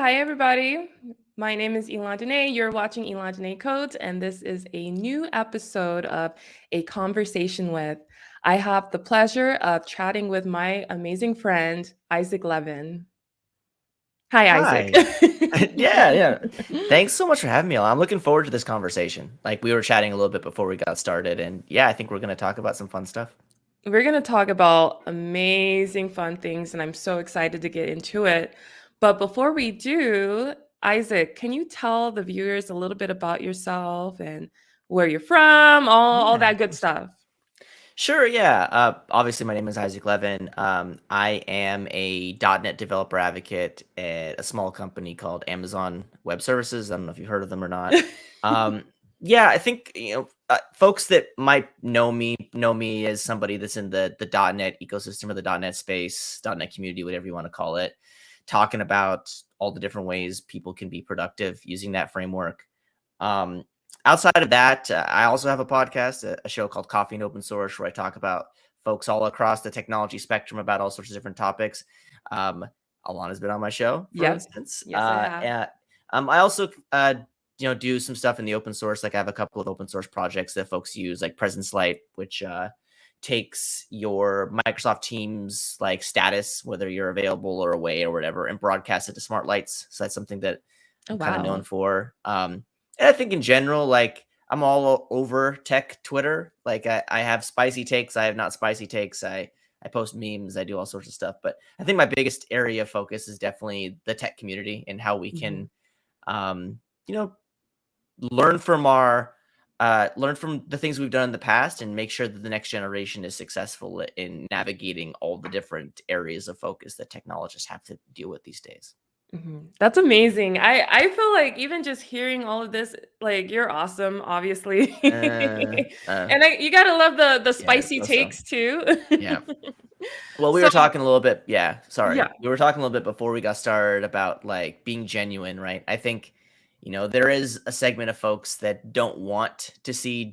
Hi, everybody. My name is Elahn Danee. You're watching Elahn Danee Codes, and this is a new episode of A Conversation with. I have the pleasure of chatting with my amazing friend, Isaac Levin. Hi, Isaac. Hi. Yeah. Thanks so much for having me on. I'm looking forward to this conversation. Like we were chatting a little bit before we got started, and yeah, I think we're going to talk about some fun stuff. We're going to talk about amazing, fun things, and I'm so excited to get into it. But before we do, Isaac, can you tell the viewers a little bit about yourself and where you're from, all Yeah, that of good course. stuff? Sure, yeah. Obviously, my name is Isaac Levin. I am a .NET developer advocate at a small company called Amazon Web Services. I don't know if you've heard of them or not. Um, yeah, I think folks that might know me as somebody that's in the .NET ecosystem or the .NET space, .NET community, whatever you want to call it, talking about all the different ways people can be productive using that framework. Um, Outside of that, I also have a podcast, a show called Coffee and Open Source, where I talk about folks all across the technology spectrum about all sorts of different topics. Um, Alana has been on my show, for Yep. instance. Yes, I have. I also, do some stuff in the open source. Like I have a couple of open source projects that folks use, like Presence Light, which takes your Microsoft Teams like status, whether you're available or away or whatever, and broadcasts it to smart lights. So that's something that Oh, I'm kind of known wow. for. And I think in general, like I'm all over tech Twitter. Like I have spicy takes. I have not spicy takes. I post memes. I do all sorts of stuff. But I think my biggest area of focus is definitely the tech community and how we Mhm. can, um, you know, learn from our learn from the things we've done in the past and make sure that the next generation is successful in navigating all the different areas of focus that technologists have to deal with these days. That's amazing. I feel like even just hearing all of this, like you're awesome, obviously. Uh, uh, And you gotta love the yeah, spicy so. takes too. Yeah. Well, we So were talking a little bit, yeah, sorry. yeah. We were talking a little bit before we got started about like being genuine, right? I think, there is a segment of folks that don't want to see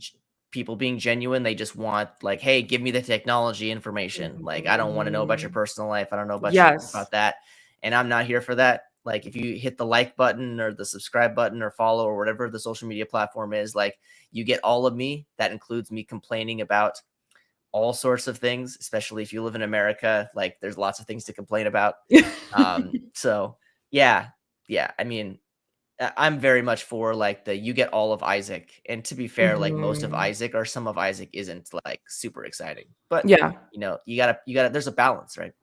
people being genuine. They just want like, hey, give me the technology information. Like, I don't want to know about your Mhm. personal life. I don't know Yes. about that. And I'm not here for that. Like, if you hit the like button or the subscribe button or follow or whatever the social media platform is, like, you get all of me. That includes me complaining about all sorts of things, especially if you live in America. Like there's lots of things to complain about. So yeah, yeah. I mean, I'm very much for like you get all of Isaac. And to be fair, like most of Mhm. Isaac or some of Isaac isn't like super exciting. But Yeah. you gotta there's a balance, right?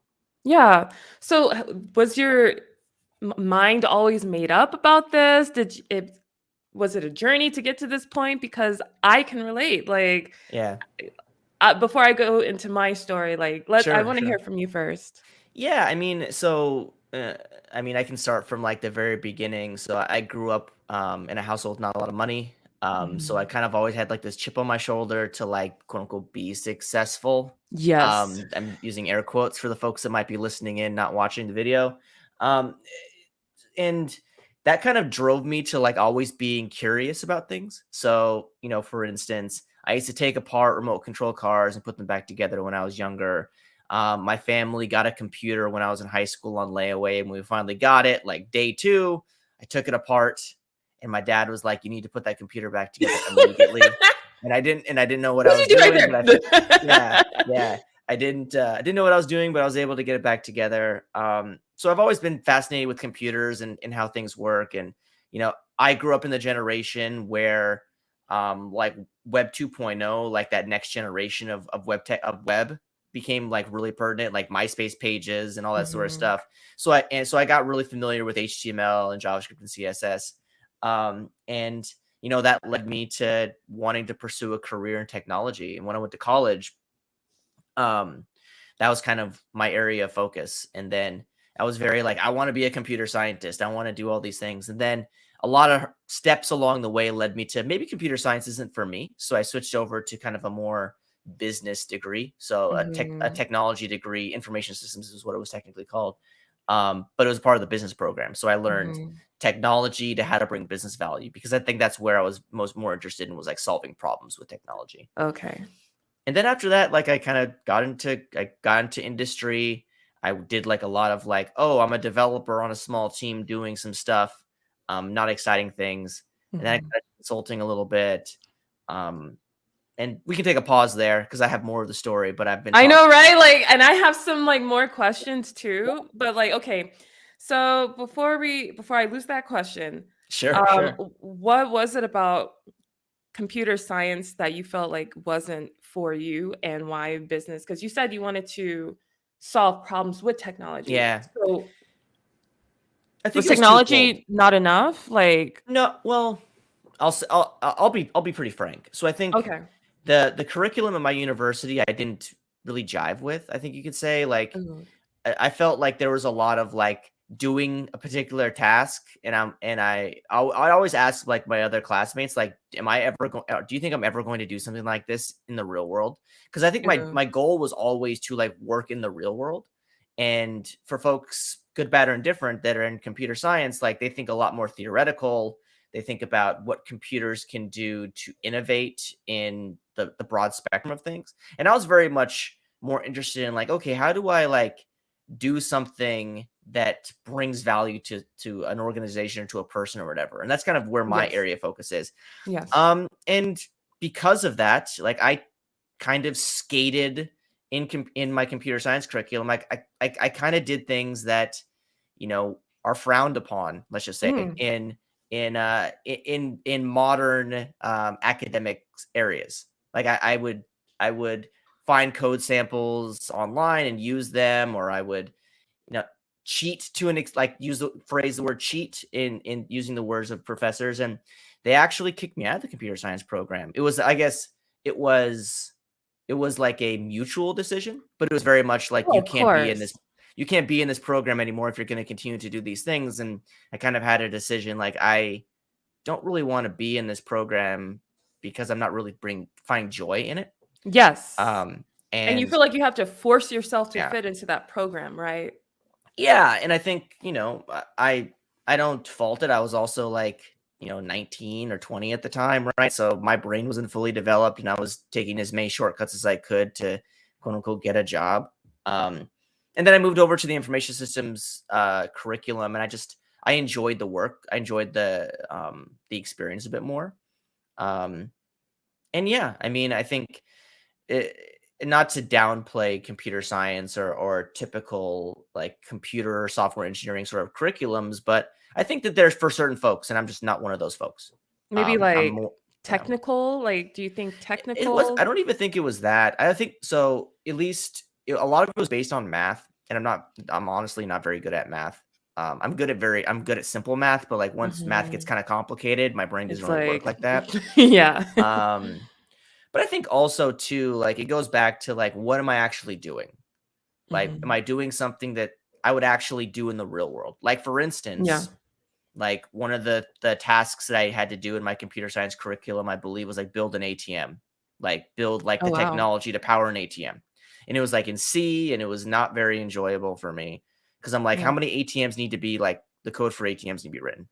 Yeah. So was your mind always made up about this? It was it a journey to get to this point? Because I can relate. Like Yeah. before I go into my story, like I Sure, want to hear sure. from you first. Yeah, I can start from like the very beginning. So I grew up in a household with not a lot of money. So I Mhm. kind of always had like this chip on my shoulder to like quote unquote be successful. Yes. I'm using air quotes for the folks that might be listening in, not watching the video. Um, and that kind of drove me to like always being curious about things. So, for instance, I used to take apart remote control cars and put them back together when I was younger. My family got a computer when I was in high school on layaway, and we finally got it. Like day two, I took it apart, and my dad was like, "You need to put that computer back together immediately." And I didn't know what I What was did you do doing, right but yeah, there? yeah, I didn't know what I was doing, but I was able to get it back together. So I've always been fascinated with computers and how things work. And, I grew up in the generation where, like Web 2.0, like that next generation of web tech of web became like really pertinent, like MySpace pages and all that sort of Mhm. stuff. So I got really familiar with HTML and JavaScript and CSS. And that led me to wanting to pursue a career in technology. And when I went to college, um, that was kind of my area of focus. And then I was very like, I want to be a computer scientist. I want to do all these things. And then a lot of steps along the way led me to maybe computer science isn't for me. So I switched over to kind of a more business degree. So a Mhm. technology degree, information systems is what it was technically called. But it was part of the business program. So I learned Mhm. technology to how to bring business value because I think that's where I was more interested in was like solving problems with technology. Okay. And then after that, like I got into industry. I did like a lot of like, oh, I'm a developer on a small team doing some stuff, not exciting things. And then I Mhm. got consulting a little bit. Um, and we can take a pause there because I have more of the story, but I've been I talking. know, right? Like, and I have some like more questions too, but like, okay. So before I lose that question, Sure, sure. what was it about computer science that you felt like wasn't for you, and why business? Because you said you wanted to solve problems with technology. Yeah. So I think was it was twofold. technology not enough? Like, No, well, I'll be pretty frank. So I think okay. the curriculum at my university I didn't really jive with. I think you could say like Mhm. I felt like there was a lot of like doing a particular task, and I always ask like my other classmates like, am I ever going? Do you think I'm ever going to do something like this in the real world? Because I think Yeah. my goal was always to like work in the real world, and for folks good, bad, or indifferent that are in computer science, like they think a lot more theoretical. They think about what computers can do to innovate in the broad spectrum of things, and I was very much more interested in like, okay, how do I like do something that brings value to an organization or to a person or whatever. And that's kind of where my Yes. area of focus is. Yes. And because of that, like I kind of skated in my computer science curriculum. Like I kind of did things that, you know, are frowned upon, let's just say, Mm. in modern academic areas. Like I would find code samples online and use them, or I would, you know, cheat to like use the word cheat in using the words of professors, and they actually kicked me out of the computer science program. It was, I guess, it was it was like a mutual decision, but it was very much like Oh, of course. you can't be in this program anymore if you're going to continue to do these things. And I kind of had a decision like I don't really want to be in this program because I'm not really finding joy in it. Yes. Um And you and feel like you have to force yourself to yeah. fit into that program, right? Yeah, and I think, you know, I don't fault it. I was also like, you know, 19 or 20 at the time, right? So my brain wasn't fully developed, and I was taking as many shortcuts as I could to quote unquote get a job. Um, and then I moved over to the information systems curriculum, and I enjoyed the work. I enjoyed the experience a bit more. Um, and yeah, I mean, I think it, not to downplay computer science or typical like computer or software engineering sort of curriculums, but I think that there's for certain folks, and I'm just not one of those folks. Maybe I'm like more, yeah. technical? Like, do you think It was. I technical? don't even think it was that. I think so. At least a lot of it was based on math, and I'm not. I'm honestly not very good at math. I'm good at simple math, but like once math gets Mhm. kind of complicated, my brain doesn't It's really work like, like that. yeah. Um, but I think also too, like it goes back to like, what am I actually doing? Like, am Mhm. I doing something that I would actually do in the real world? Like, for Yeah. instance, like one of the tasks that I had to do in my computer science curriculum, I believe, was like build an ATM, like build like Oh, the wow. technology to power an ATM. And it was like in C, and it was not very enjoyable for me because I'm like, how Yeah. many ATMs need to be like the code for ATMs need to be written?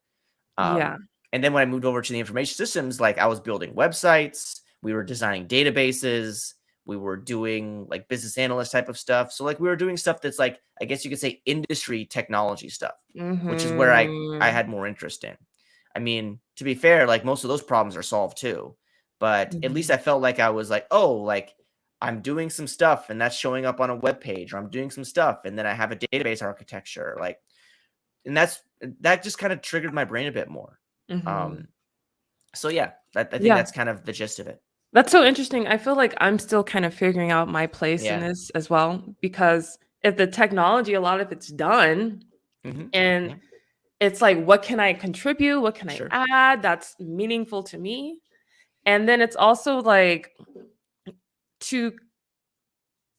Yeah. And then when I moved over to the information systems, like I was building websites, we were designing databases, we were doing like business analyst type of stuff. So like we were doing stuff that's like, I guess you could say industry technology stuff, which is where I Mhm. had more interest in. I mean, to be fair, like most of those problems are solved too. But at least Mhm. I felt like I was like, oh, like I'm doing some stuff and that's showing up on a web page, or I'm doing some stuff and then I have a database architecture. Like, and that just kind of triggered my brain a bit more. Mhm. Um, so yeah, I think Yeah. that's kind of the gist of it. That's so interesting. I feel like I'm still kind of figuring out my place in Yeah. this as well, because if the technology, a lot of it's done, and Yeah. it's like, what can I contribute? What can I Sure. add that's meaningful to me? And then it's also like, to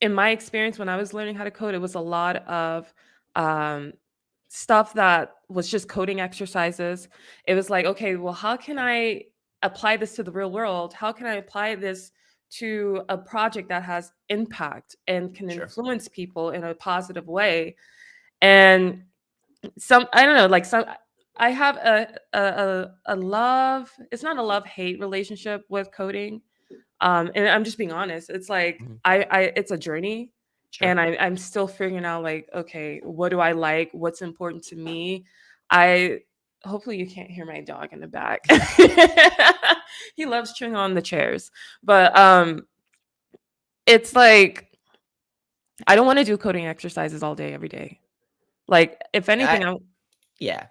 in my experience when I was learning how to code, it was a lot of um, stuff that was just coding exercises. It was like, okay, well, how can I apply this to the real world? How can I apply this to a project that has impact and can Sure. influence people in a positive way? And I don't know, like some I have a love, it's not a love hate relationship with coding. And I'm just being honest. It's like Mhm. I it's a journey, Sure. and I'm still figuring out like, okay, what do I like? What's important to me? I hopefully you can't hear my dog in the back. He loves chewing on the chairs. But it's like I don't want to do coding exercises all day every day. Like I yeah.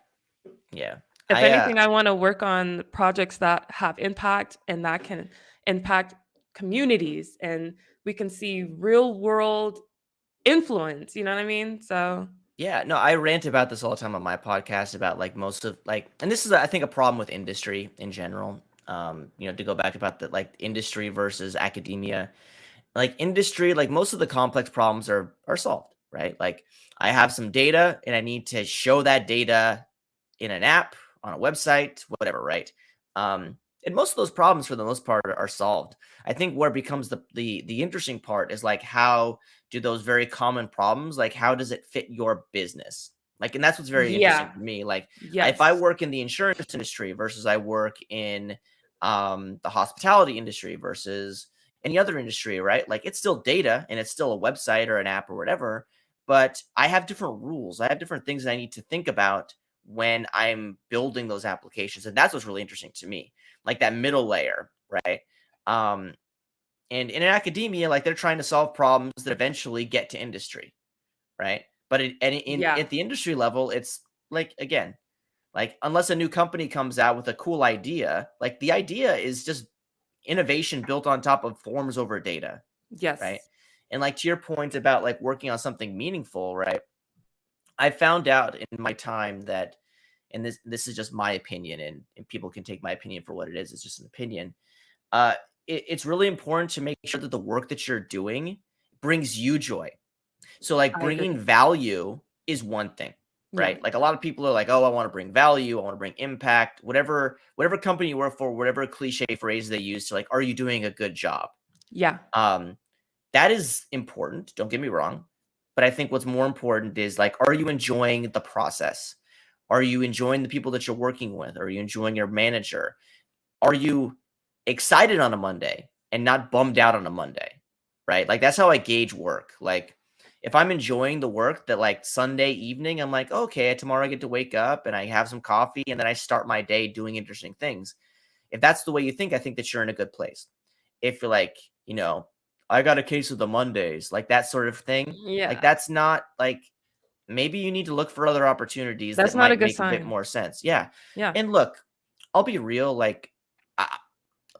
Yeah. if I anything I want to work on projects that have impact and that can impact communities, and we can see real world influence, you know what I mean? So Yeah, no, I rant about this all the time on my podcast about like most of like, and this is I think a problem with industry in general. To go back about the like industry versus academia, like industry, like most of the complex problems are solved, right? Like I have some data and I need to show that data in an app, on a website, whatever, right? And most of those problems, for the most part, are solved. I think where it becomes the interesting part is like how do those very common problems, like how does it fit your business? Like, and that's what's very interesting yeah, for me. Like, if I yes, work in the insurance industry versus I work in the hospitality industry versus any other industry, right? Like, it's still data and it's still a website or an app or whatever, but I have different rules. I have different things that I need to think about when I'm building those applications. And that's what's really interesting to me, like that middle layer, right? Um, and in academia, like they're trying to solve problems that eventually get to industry, right? But yeah, at the industry level, it's like, again, like unless a new company comes out with a cool idea, like the idea is just innovation built on top of forms over data, right? yes, And like to your point about like working on something meaningful, right? I found out in my time that, and this is just my opinion, and people can take my opinion for what it is. It's just an opinion. Uh, it's really important to make sure that the work that you're doing brings you joy. So like I agree. bringing value is one thing, Yeah, right? Like a lot of people are like, oh, I want to bring value, I want to bring impact, whatever company you work for, whatever cliche phrase they use to like, are you doing a good job? yeah, Um, that is important, don't get me wrong, but I think what's more important is like, are you enjoying the process? Are you enjoying the people that you're working with? Are you enjoying your manager? Are you excited on a Monday and not bummed out on a Monday? Right? Like that's how I gauge work. Like if I'm enjoying the work, that like Sunday evening, I'm like, okay, tomorrow I get to wake up and I have some coffee and then I start my day doing interesting things. If that's the way you think, I think that you're in a good place. If you're like, I got a case of the Mondays, like that sort of thing, like yeah. that's not like, maybe you need to look for other opportunities That's that not a might good make a bit sign. more sense. Yeah. Yeah, And look, I'll be real, like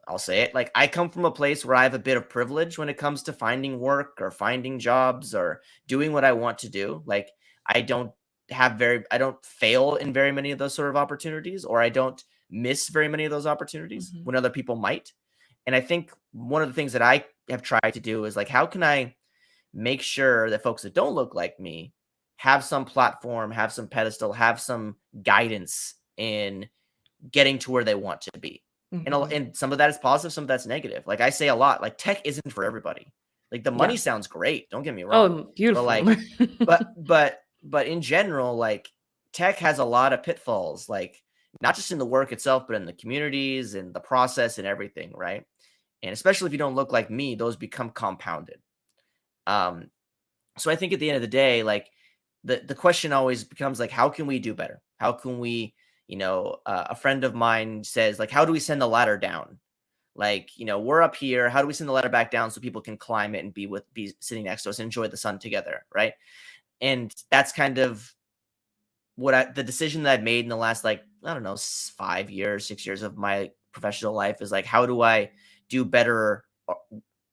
I'll say it, like I come from a place where I have a bit of privilege when it comes to finding work or finding jobs or doing what I want to do. Like I don't I don't fail in very many of those sort of opportunities, or I don't miss very many of those opportunities hmm, when other people might. And I think one of the things that I have tried to do is like, how can I make sure that folks that don't look like me have some platform, have some pedestal, have some guidance in getting to where they want to be. hmm, And some of that is positive, some of that's negative. Like I say a lot, like tech isn't for everybody. Like the yeah. money sounds great, don't get me wrong. Oh, But beautiful. like but in general, like tech has a lot of pitfalls, like not just in the work itself, but in the communities and the process and everything, right? And especially if you don't look like me, those become compounded. Um, so I think at the end of the day, like the question always becomes like, how can we do better? How can we, a friend of mine says like, how do we send the ladder down? Like, we're up here. How do we send the ladder back down so people can climb it and be sitting next to us and enjoy the sun together, right? And that's kind of the decision that I've made in the last, like, I don't know, 5 years, 6 years of my professional life is like, how do I do better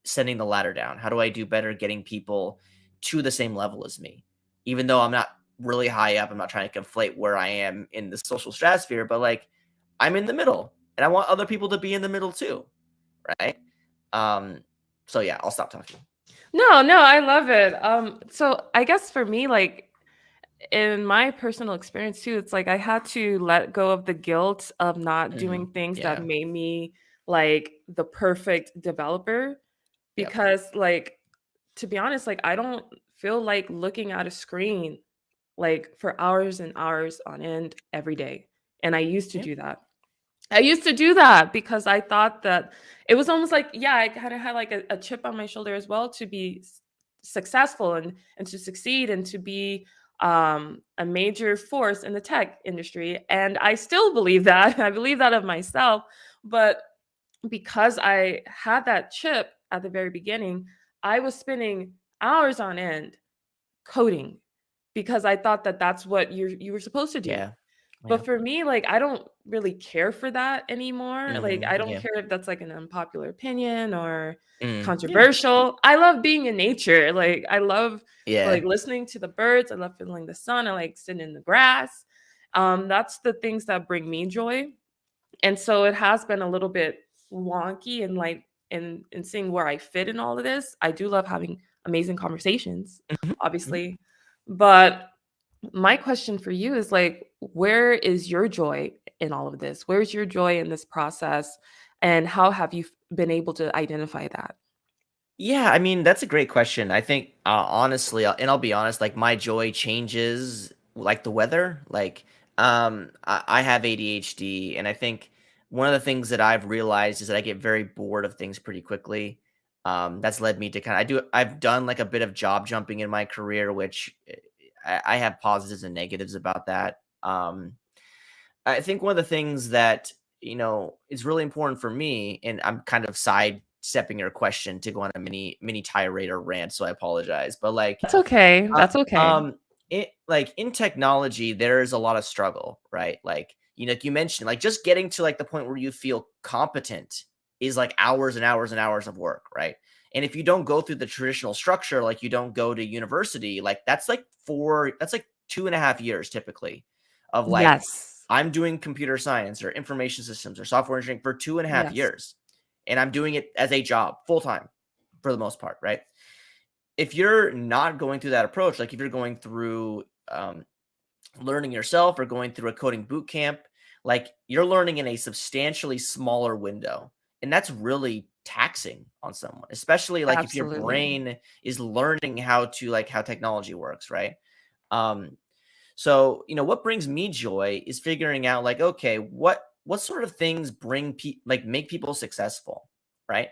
sending the ladder down? How do I do better getting people to the same level as me? Even though I'm not really high up, I'm not trying to conflate where I am in the social stratosphere, but like I'm in the middle and I want other people to be in the middle too, right? Um, so yeah, I'll stop talking. No, no, I love it. So I guess for me, like in my personal experience too, it's like I had to let go of the guilt of not doing things that Yeah. made me like the perfect developer, Yep. because like to be honest, like I don't feel like looking at a screen like for hours and hours on end every day. And I used to Yep. do that. I used to do that because I thought that it was almost like, yeah, I kind of had like a chip on my shoulder as well to be successful and to succeed and to be a major force in the tech industry. And I still believe that. I believe that of myself. But because I had that chip at the very beginning, I was spending hours on end coding because I thought that that's what you were supposed to do. Yeah. Yeah. But for me, like, I don't really care for that anymore. Like, I don't Yeah. care if that's like an unpopular opinion or Yeah. controversial. I love being in nature. Like, I love Yeah. like listening to the birds. I love feeling the sun. I like sitting in the grass. That's the things that bring me joy. And so it has been a little bit wonky and like in seeing where I fit in all of this. I do love having amazing conversations, Mhm. Mhm. obviously. But my question for you is like, where is your joy in all of this? Where's your joy in this process? And how have you been able to identify that? Yeah, I mean, that's a great question. I think, honestly, and I'll be honest, like my joy changes like the weather. Like, I have ADHD, and I think one of the things that I've realized is that I get very bored of things pretty quickly. That's led me to I've done like a bit of job jumping in my career, which I have positives and negatives about that. I think one of the things that, is really important for me, and I'm kind of sidestepping your question to go on a mini tirade or rant, so I apologize. But like, That's okay. uh, That's okay. um, it like in technology, there's a lot of struggle, right? Like, like you mentioned, like just getting to like the point where you feel competent is like hours and hours and hours of work, right? And if you don't go through the traditional structure, like you don't go to university, like that's like 2.5 years typically of like Yes. I'm doing computer science or information systems or software engineering for 2.5 Yes. years. And I'm doing it as a job full time for the most part, right? If you're not going through that approach, like if you're going through learning yourself or going through a coding boot camp, like you're learning in a substantially smaller window. And that's really taxing on someone, especially like if your Absolutely. brain is learning how technology works, right? Um, so, what brings me joy is figuring out like, okay, what sort of things make people successful, right?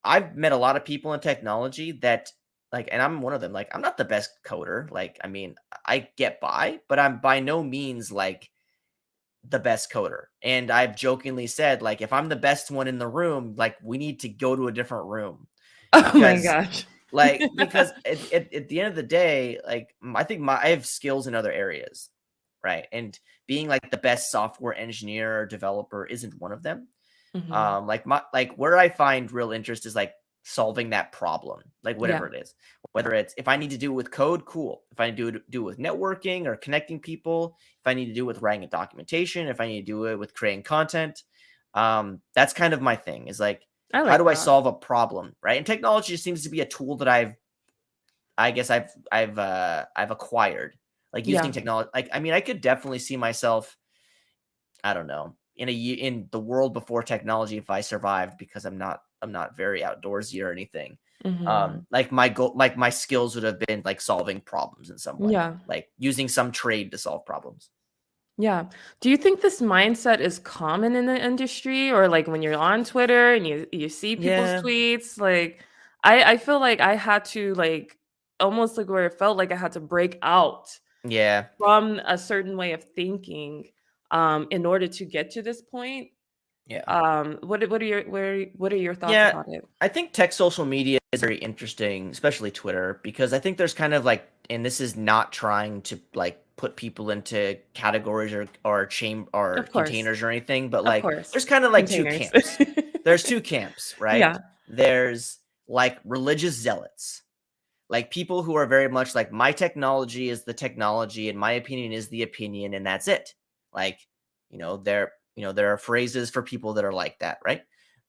I've met a lot of people in technology that like, and I'm one of them. Like, I'm not the best coder. Like, I mean, I get by, but I'm by no means like the best coder. And I've jokingly said, like, if I'm the best one in the room, like, we need to go to a different room Oh my because gosh. because at the end of the day, like I think I have skills in other areas, right? And being like the best software engineer or developer isn't one of them. Mhm. Like where I find real interest is like solving that problem, like Yeah, whatever it is. Whether it's if I need to do it with code, cool. If I do it with networking or connecting people, if I need to do it with writing a documentation, if I need to do it with creating content, that's kind of my thing. Is like I how like do I that. solve a problem, right? And technology just seems to be a tool that I guess I've acquired, like using Yeah. technology. Like I mean, I could definitely see myself, I don't know, in the world before technology if I survived because I'm not very outdoorsy or anything. Mhm. Like my goal, like my skills would have been like solving problems in some way, Yeah. like using some trade to solve problems. Yeah. Do you think this mindset is common in the industry or like when you're on Twitter and you see people's Yeah, tweets? Like I feel like I had to like almost like where it felt like I had to break out yeah, from a certain way of thinking in order to get to this point. yeah. What are your thoughts Yeah, about it? I think tech social media is very interesting, especially Twitter, because I think there's kind of like, and this is not trying to like put people into categories or or Of course. containers or anything, but Of like course. there's kind of like two Containers. camps. There's two camps, right? Yeah. There's like religious zealots, like people who are very much like my technology is the technology and my opinion is the opinion and that's it. Like, there are phrases for people that are like that, right?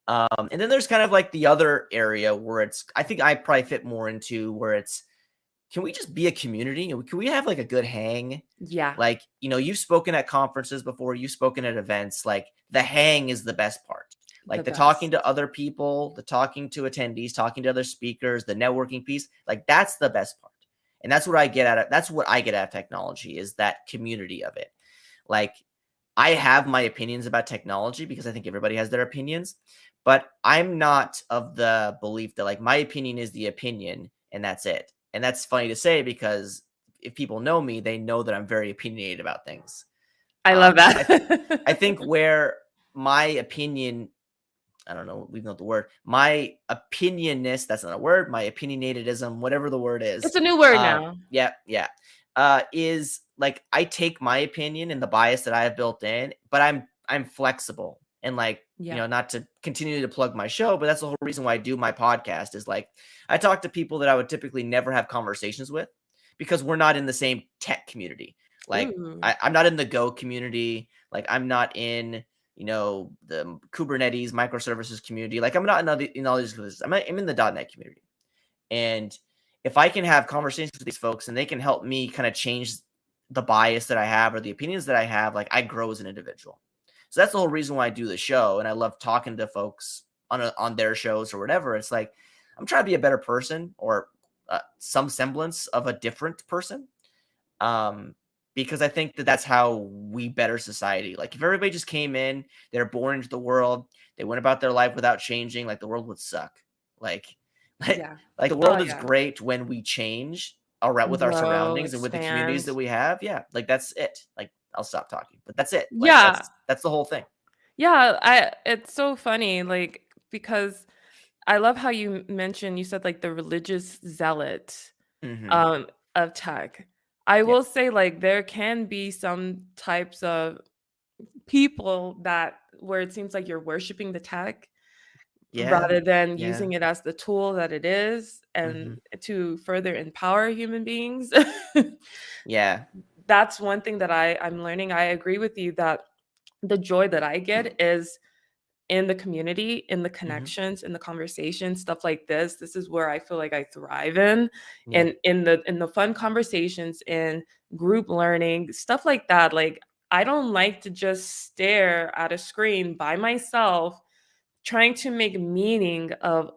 And then there's kind of like the other area where I think I probably fit more into where it's, can we just be a community? Can we have like a good hang? Yeah. Like, you've spoken at conferences before, you've spoken at events, like the hang is the best part. The Like the talking best. to other people, the talking to attendees, talking to other speakers, the networking piece, like that's the best part. And that's what I get out of technology is that community of it. Like I have my opinions about technology because I think everybody has their opinions, but I'm not of the belief that like my opinion is the opinion and that's it. And that's funny to say because if people know me, they know that I'm very opinionated about things. I love I that. think where my opinion, I don't know, leave out the word, my opinionness, that's not a word, my opinionatedism, whatever the word is. It's a new word now. Yeah, yeah. Is like I take my opinion and the bias that I have built in, but I'm flexible and like, Yeah. not to continue to plug my show, but that's the whole reason why I do my podcast is like I talk to people that I would typically never have conversations with because we're not in the same tech community. Like Ooh. I'm not in the Go community. Like I'm not in the Kubernetes microservices community. Like I'm not in all these. I'm in the .NET community, and if I can have conversations with these folks and they can help me kind of change the bias that I have or the opinions that I have, like I grow as an individual. So that's the whole reason why I do the show, and I love talking to folks on their shows or whatever. It's like I'm trying to be a better person or some semblance of a different person. Um, because I think that that's how we better society. Like if everybody just came in, they're born into the world, they went about their life without changing, like the world would suck. Like, like, Yeah. like the Oh world is yeah. great when we change around with our Grow, surroundings and with the communities expand. that we have. Yeah, like that's it. Like I'll stop talking, but that's it. Like Yeah. that's the whole thing. Yeah, it's so funny, like, because I love how you mentioned you said, like, the religious zealot, Hmm. um, of tech. I Yeah, will say, like, there can be some types of people that where it seems like you're worshiping the tech yeah, rather than yeah. using it as the tool that it is Hmm. and to further empower human beings. Yeah, That's one thing that I'm learning. I agree with you that the joy that I get is in the community, in the hmm, connections, in the conversation, stuff like this. This is where I feel like I thrive in, yeah, and in the fun conversations, in group learning, stuff like that. Like I don't like to just stare at a screen by myself, trying to make meaning of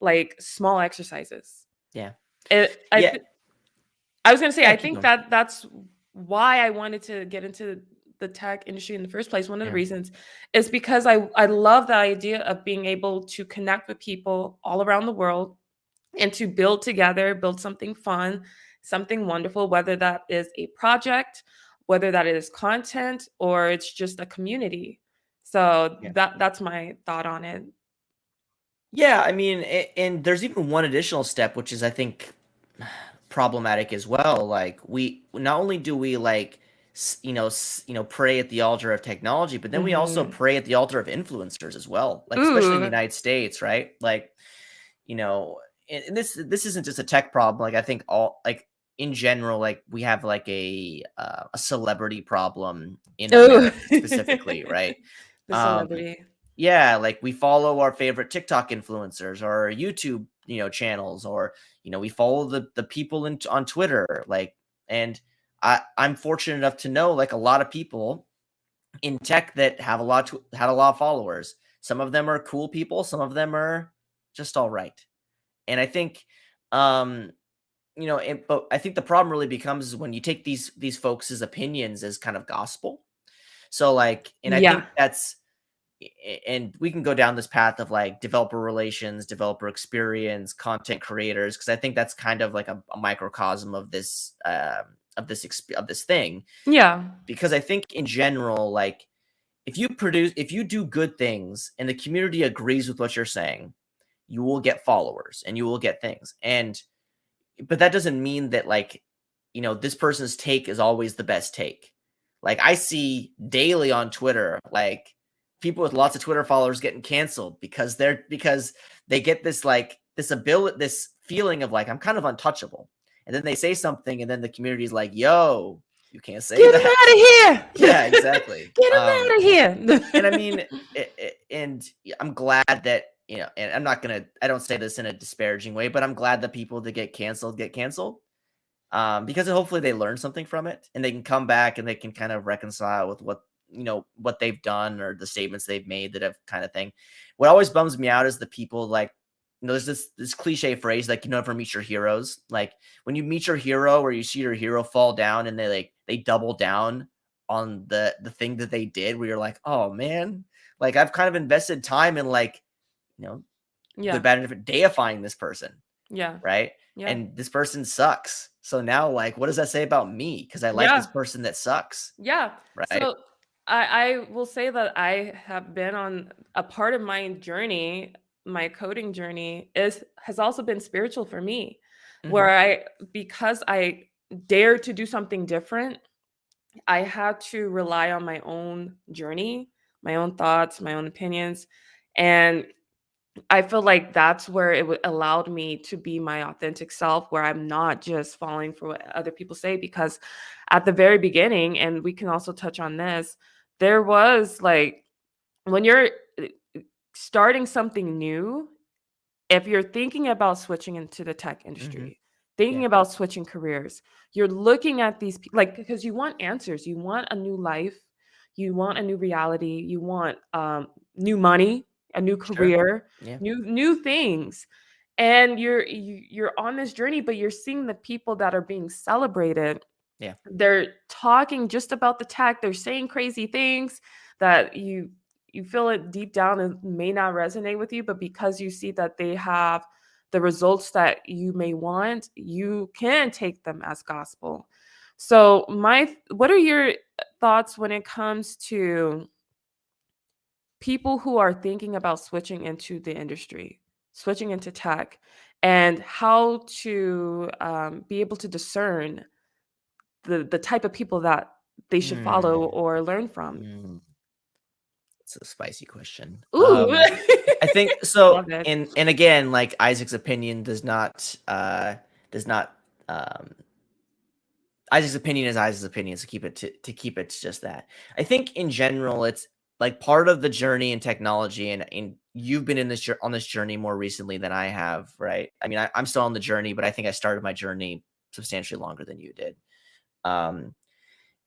like small exercises. yeah, It, yeah, I was gonna say, yeah. I Keep think going. that that's why I wanted to get into the tech industry in the first place. One of the Yeah, reasons is because I love the idea of being able to connect with people all around the world and to build together, build something fun, something wonderful, whether that is a project, whether that is content, or it's just a community. So yeah. that's my thought on it. Yeah, I mean, and there's even one additional step, which is I think problematic as well. Like we not only do we like pray at the altar of technology, but then we also Hmm. pray at the altar of influencers as well. Like especially in the Ooh. United States, right? Like you know, and this isn't just a tech problem. Like I think all like in general, like we have like a celebrity problem in Ooh. America specifically, right? The Um, celebrity. yeah, like we follow our favorite TikTok influencers or YouTube, channels, or we follow the people on Twitter, like, and I'm fortunate enough to know like a lot of people in tech that have had a lot of followers. Some of them are cool people, some of them are just all right. And I think, um, but I think the problem really becomes is when you take these folks' opinions as kind of gospel. So like, and I think Yeah. that's and we can go down this path of like developer relations, developer experience, content creators, because I think that's kind of like a microcosm of this of this thing. Yeah. Because I think in general, like if you do good things and the community agrees with what you're saying, you will get followers and you will get things. And but that doesn't mean that like this person's take is always the best take. Like I see daily on Twitter like people with lots of Twitter followers getting canceled because they get this like this feeling of like I'm kind of untouchable, and then they say something and then the community's like, yo, you can't say Get him that. out of here. Yeah, exactly. Get him out of And I here. mean, and I'm glad that and I don't say this in a disparaging way, but I'm glad that people that get canceled, because hopefully they learn something from it and they can come back and they can kind of reconcile with what they've done or the statements they've made that have kind of thing. What always bums me out is the people like. There's this cliche phrase like you never meet your heroes. Like when you meet your hero or you see your hero fall down and they double down on the thing that they did where you're like, oh man, like I've kind of invested time in like, you know, good, Yeah. bad, and different deifying this person. Yeah. right? Yeah. And this person sucks. So now, like, what does that say about me? Because I like this Yeah. person that sucks, Yeah. right? So I will say that I have been on a part of my journey, my coding journey is has also been spiritual for me, Hmm. where I because I dared to do something different, I had to rely on my own journey, my own thoughts, my own opinions. And I feel like that's where allowed me to be my authentic self, where I'm not just falling for what other people say. Because at the very beginning, and we can also touch on this, there was like when you're starting something new, if you're thinking about switching into the tech Hmm. industry, thinking Yeah, about switching careers, you're looking at these like because you want answers, you want a new life, you want a new reality, you want new money, a new sure. career, Yeah, new things. And you're on this journey, but you're seeing the people that are being celebrated, yeah. they're talking just about the tech, they're saying crazy things that you feel it deep down and may not resonate with you, but because you see that they have the results that you may want, you can take them as gospel. So what are your thoughts when it comes to people who are thinking about switching into the industry, switching into tech, and how to be able to discern the type of people that they should follow Mm, or learn from? mm. It's a spicy question. Ooh. I think so. Love it. And again, like Isaac's opinion does not um Isaac's opinion is Isaac's opinion. So to keep it to just that. I think in general, it's like part of the journey in technology, and you've been in on this journey more recently than I have, right? I mean, I'm still on the journey, but I think I started my journey substantially longer than you did. Um,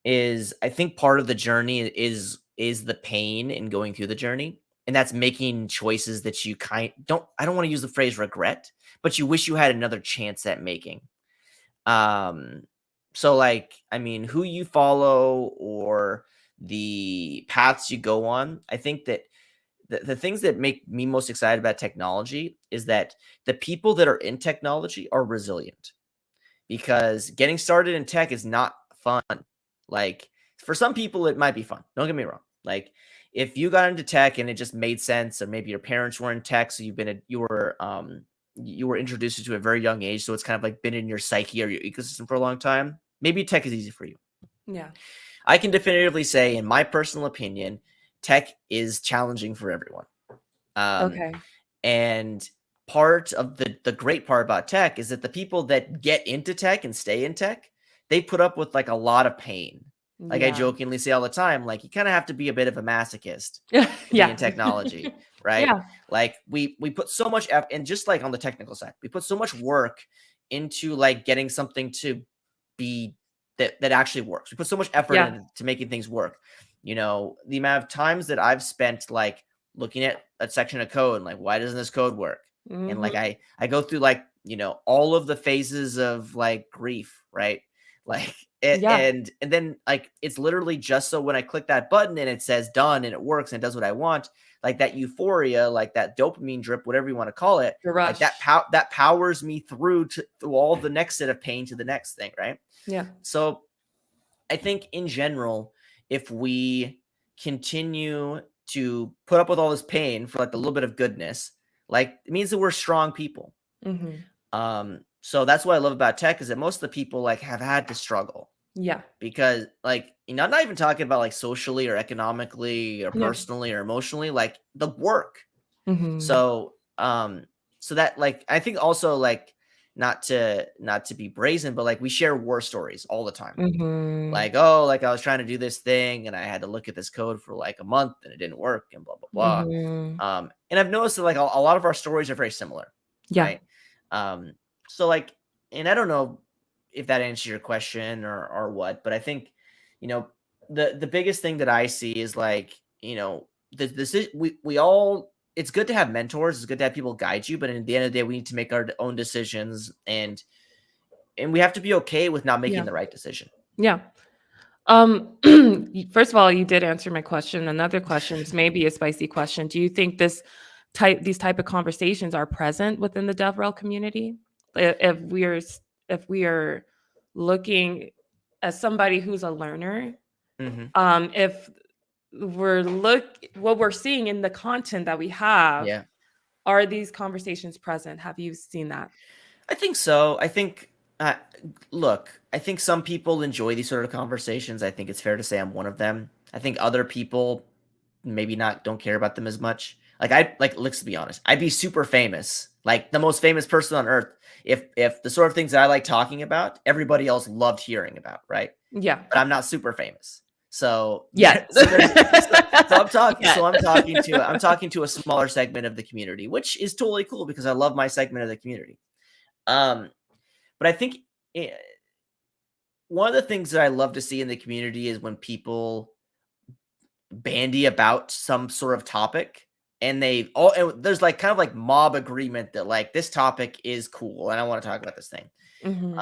is I think part of the journey is the pain in going through the journey, and that's making choices that you I don't want to use the phrase regret, but you wish you had another chance at making. Um, so like, I mean, who you follow or the paths you go on, I think that the things that make me most excited about technology is that the people that are in technology are resilient, because getting started in tech is not fun. Like, for some people, it might be fun. Don't get me wrong. Like, if you got into tech and it just made sense, or maybe your parents were in tech, so you were introduced to it at a very young age, so it's kind of like been in your psyche or your ecosystem for a long time. Maybe tech is easy for you. Yeah. I can definitively say, in my personal opinion, tech is challenging for everyone. Um, Okay. and part of the great part about tech is that the people that get into tech and stay in tech, they put up with like a lot of pain. Like I Yeah. jokingly say all the time, like you kind of have to be a bit of a masochist to be in Yeah. technology, right? Yeah. Like we put so much effort, and just like on the technical side, we put so much work into like getting something to be that actually works. We put so much effort Yeah. into making things work. You know, the amount of times that I've spent like looking at a section of code and like, why doesn't this code work? And like Mhm. I go through like, you know, all of the phases of like grief, right? Like Yeah. and then like it's literally just so when I click that button and it says done and it works and it does what I want, like that euphoria, like that dopamine drip, whatever you want to call it, The like rush. that powers me through all the next set of pain to the next thing, right? Yeah. So I think in general, if we continue to put up with all this pain for like a little bit of goodness, like it means that we're strong people. Mhm. So that's what I love about tech, is that most of the people like have had to struggle, Yeah. because like, you know, I'm not even talking about like socially or economically or Yeah. personally or emotionally, like the work. Mhm. So, so that like I think also like not to be brazen, but like we share war stories all the time. Mhm. Like, oh, like I was trying to do this thing and I had to look at this code for like a month and it didn't work and blah blah blah. Mhm. And I've noticed that like a lot of our stories are very similar, Yeah. right? Um, so like, and I don't know if that answers your question or what, but I think, you know, the biggest thing that I see is like, you know, we all, it's good to have mentors, it's good to have people guide you, but at the end of the day, we need to make our own decisions, and we have to be okay with not making Yeah. the right decision. Yeah. First of all, you did answer my question. Another question is maybe a spicy question. Do you think these type of conversations are present within the DevRel community? if we are looking as somebody who's a learner, Hmm. if what we're seeing in the content that we have, Yeah. are these conversations present? Have you seen that? I think so. I think, uh, look, I think some people enjoy these sort of conversations. I think it's fair to say I'm one of them. I think other people maybe not don't care about them as much. Let's be honest. I'd be super famous, like the most famous person on earth, if the sort of things that I like talking about, everybody else loved hearing about, right? Yeah. But I'm not super famous. So Yes. so there's so Yes. I'm talking to a smaller segment of the community, which is totally cool because I love my segment of the community. Um, but I think eh, one of the things that I love to see in the community is when people bandy about some sort of topic and there's like kind of like mob agreement that like this topic is cool and I want to talk about this thing. Hmm.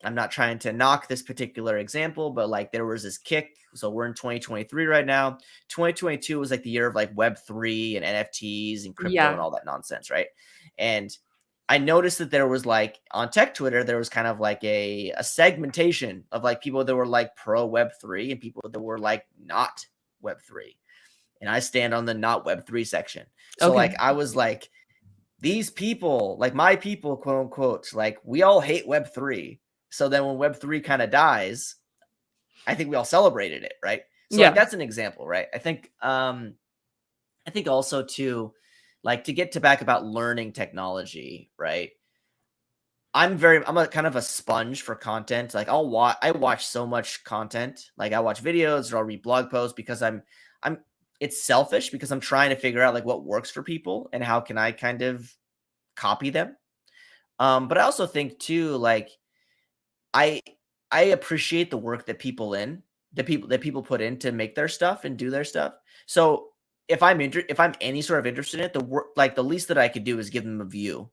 I'm not trying to knock this particular example, but like there was this kick. So we're in 2023 right now. 2022 was like the year of like Web3 and NFTs and crypto and Yeah. all that nonsense, right? And I noticed that there was like on tech Twitter, there was kind of like a segmentation of like people that were like pro Web3 and people that were like not Web3. And I stand on the not Web3 section. So Okay. like I was like, these people, like my people, quote unquote, like we all hate Web3. So then when Web3 kind of dies, I think we all celebrated it, right? So like Yeah. that's an example, right? I think also to like to get to back about learning technology, right? I'm a kind of a sponge for content. Like I watch so much content. Like I watch videos or I'll read blog posts because I'm it's selfish because I'm trying to figure out like what works for people and how can I kind of copy them. But I also think too, like I I appreciate the work that people put in to make their stuff and do their stuff. So if I'm any sort of interested in it, the work like the least that I could do is give them a view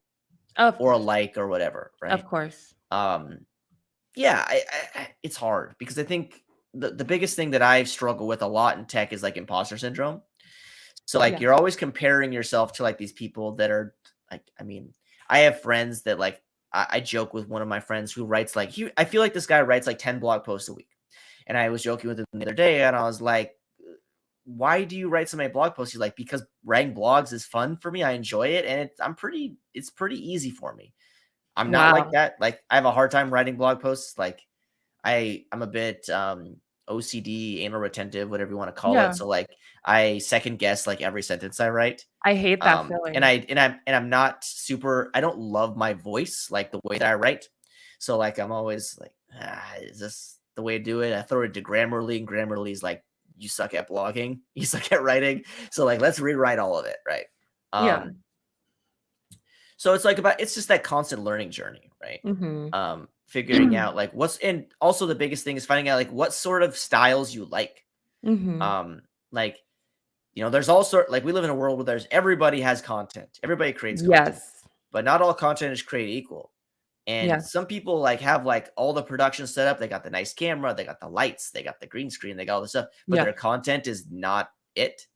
Of or a course. like or whatever, Of right? course. Um, yeah, it's hard because I think the biggest thing that I struggle with a lot in tech is like imposter syndrome. So like Yeah. you're always comparing yourself to like these people that are like, I mean, I have friends that like I joke with one of my friends who writes like I feel like this guy writes like 10 blog posts a week. And I was joking with him the other day and I was like, why do you write so many blog posts? He's like, because writing blogs is fun for me. I enjoy it and it's pretty easy for me. I'm not like Wow. that. Like I have a hard time writing blog posts. Like I'm a bit OCD, anal retentive, whatever you want to call it. Yeah. So like I second guess like every sentence I write. I hate that And feeling. I'm not super. I don't love my voice like the way that I write. So like I'm always like, is this the way to do it? I throw it to Grammarly, and Grammarly's like, you suck at blogging, you suck at writing. So like let's rewrite all of it, right? Yeah. Um, so it's just that constant learning journey, right? Hmm. Figuring out like and also the biggest thing is finding out like what sort of styles you like. Hmm. Um, like there's all sort like we live in a world where there's everybody has content, everybody creates content, Yes. but not all content is created equal. And Yes. some people like have like all the production set up. They got the nice camera, they got the lights, they got the green screen, they got all this stuff, but Yeah. their content is not it.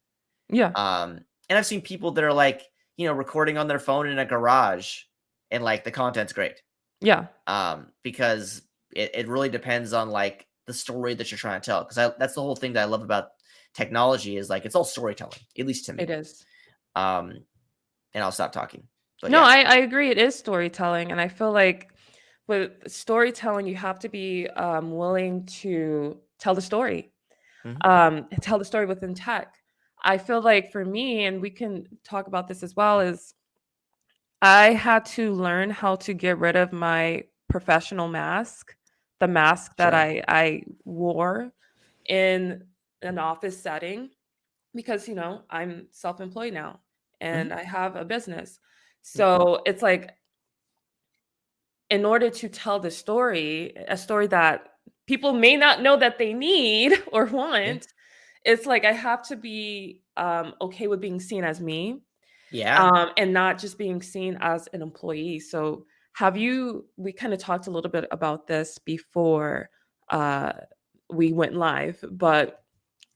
Yeah. And I've seen people that are like, recording on their phone in a garage and like the content's great. Yeah. Because it really depends on like the story that you're trying to tell. Because that's the whole thing that I love about technology is like it's all storytelling, at least to It me. is. Um, and I'll stop talking. But No, yeah. I agree. It is storytelling. And I feel like with storytelling, you have to be willing to tell the story, Mhm. tell the story within tech. I feel like for me, and we can talk about this as well, is I had to learn how to get rid of my professional mask, the mask that Sure. I wore in an office setting because, I'm self-employed now Mhm. and I have a business. So it's like in order to tell the story, a story that people may not know that they need or Yeah. want, it's like I have to be okay with being seen as me, Yeah. and not just being seen as an employee. So, we kind of talked a little bit about this before uh, we went live, but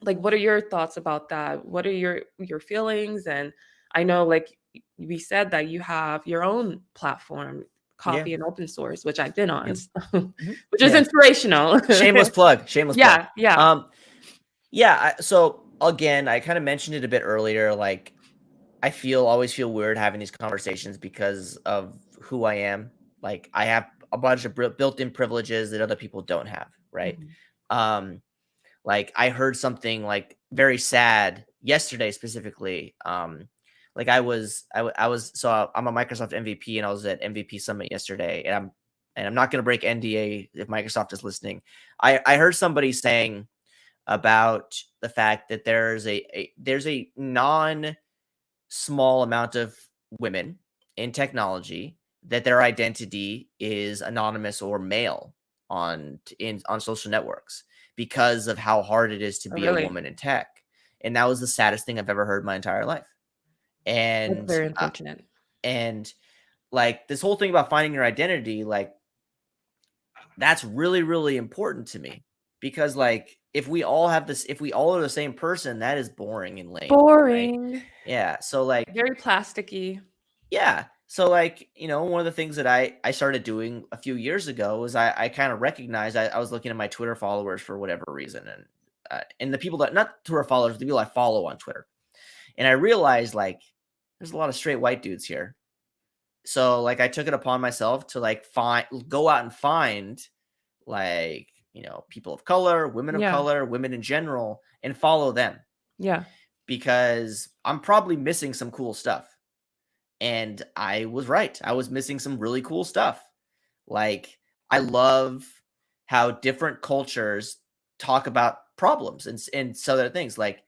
like, what are your thoughts about that? What are your feelings? And I know, like we said, that you have your own platform. Yeah. coffee and open source, which I've been on, Yeah. so, Mhm. which is Yeah. inspirational. Shameless plug. Shameless plug. Yeah, yeah. Yeah. So again, I kind of mentioned it a bit earlier. Like, I always feel weird having these conversations because of who I am. Like, I have a bunch of built-in privileges that other people don't have, right? Mhm. Um, like, I heard something like very sad yesterday specifically. Like I was so I'm a Microsoft MVP and I was at MVP Summit yesterday, and I'm not going to break NDA if Microsoft is listening. I heard somebody saying about the fact that there's a non small amount of women in technology that their identity is anonymous or male on social networks because of how hard it is to Oh, be a really? woman in tech. And that was the saddest thing I've ever heard my entire life. That's And very unfortunate. and like this whole thing about finding your identity, like that's really, really important to me because like if we all are the same person, that is boring and lame, right? Boring. Yeah. So like Very plasticky. yeah. So like, one of the things that I started doing a few years ago was I kind of recognized I was looking at my Twitter followers for whatever reason and the people that not Twitter followers, the people I follow on Twitter. And I realized like there's a lot of straight white dudes here. So like I took it upon myself to like go out and find like, people of Yeah, color, women in general and follow them yeah. because I'm probably missing some cool stuff. And I was right. I was missing some really cool stuff. Like, I love how different cultures talk about problems and so other things. Like,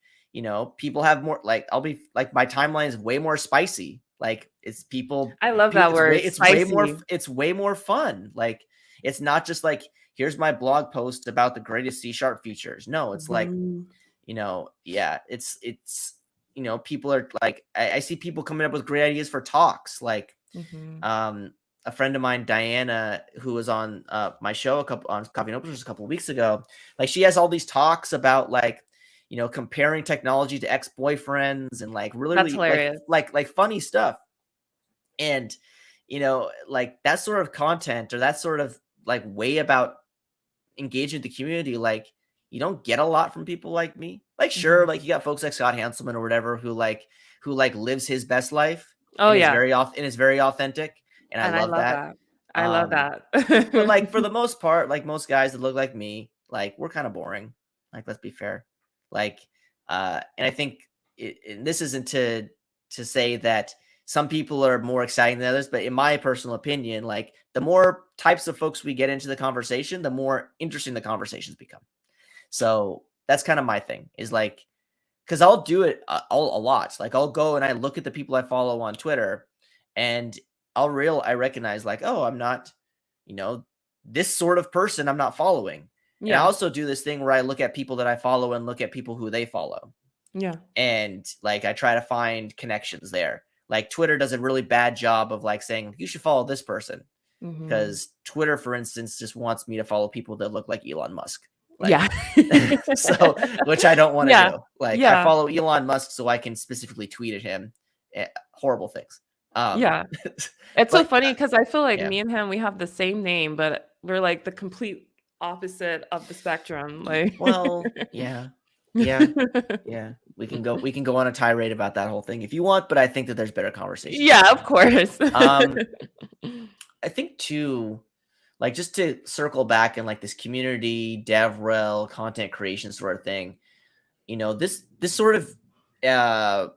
people have more like I'll be like my timeline is way more spicy. Like it's I love that word, spicy. it's way more fun. Like it's not just like here's my blog post about the greatest C# features. No, it's like Mhm, yeah, people are like, I see people coming up with great ideas for talks. Like, mhm. a friend of mine, Diana, who was on my show on Coffee and Openers a couple of weeks ago, like she has all these talks about like, comparing technology to ex-boyfriends and like really, That's really hilarious. like funny stuff. And, like that sort of content or that sort of like way about engaging the community, like you don't get a lot from people like me. Like, sure, Mhm. like you got folks like Scott Hanselman or whatever who lives his best life Oh, and yeah, is very authentic, and I and I love love that. that. I love Um, that. but like for the most part, like most guys that look like me, like we're kind of boring. Like let's be fair. Like, and I think and this isn't to say that some people are more exciting than others, but in my personal opinion, like the more types of folks we get into the conversation, the more interesting the conversations become. So that's kind of my thing is like, because I'll do it a lot. Like I'll go and I look at the people I follow on Twitter, and I recognize like, oh, I'm not, you know, this sort of person I'm not following. And I Yeah, also do this thing where I look at people that I follow and look at people who they follow, yeah. and like I try to find connections there. Like Twitter does a really bad job of like saying you should follow this person Mhm. because Twitter, for instance, just wants me to follow people that look like Elon Musk. Like, Yeah. so, which I don't want to Yeah, do. Like, I yeah, follow Elon Musk so I can specifically tweet at him horrible things. Um, yeah. It's so but funny because I feel like yeah, me and him, we have the same name, but we're like the complete opposite of the spectrum, like well, yeah, yeah, yeah. We can go on a tirade about that whole thing if you want, but I think that there's better conversations to Yeah, be of had. course. Um, I think too, like just to circle back in like this community, DevRel, content creation sort of thing. This sort of uh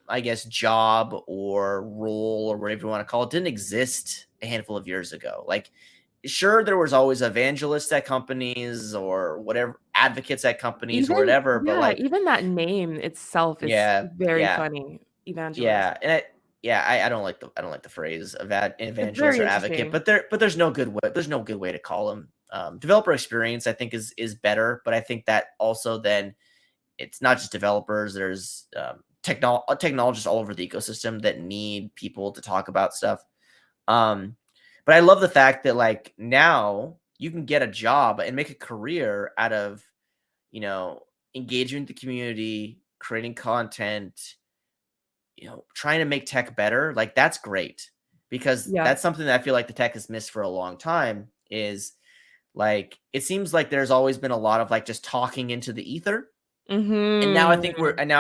I guess job or role or whatever you want to call it didn't exist a handful of years ago. Like sure there was always evangelists at companies or whatever advocates at companies or Even whatever, but yeah, like even that name itself is yeah, very yeah, funny, evangelist. yeah, and I don't like the phrase It's evangelist very or advocate, interesting. but there's no good way to call them. Developer experience I think is better, but I think that also then it's not just developers. There's technologists all over the ecosystem that need people to talk about stuff. Um, but I love the fact that like now you can get a job and make a career out of you know engaging with the community, creating content, trying to make tech better. Like that's great. because Yeah. that's something that I feel like the tech has missed for a long time. Is like it seems like there's always been a lot of like just talking into the ether, and Mm-hmm. now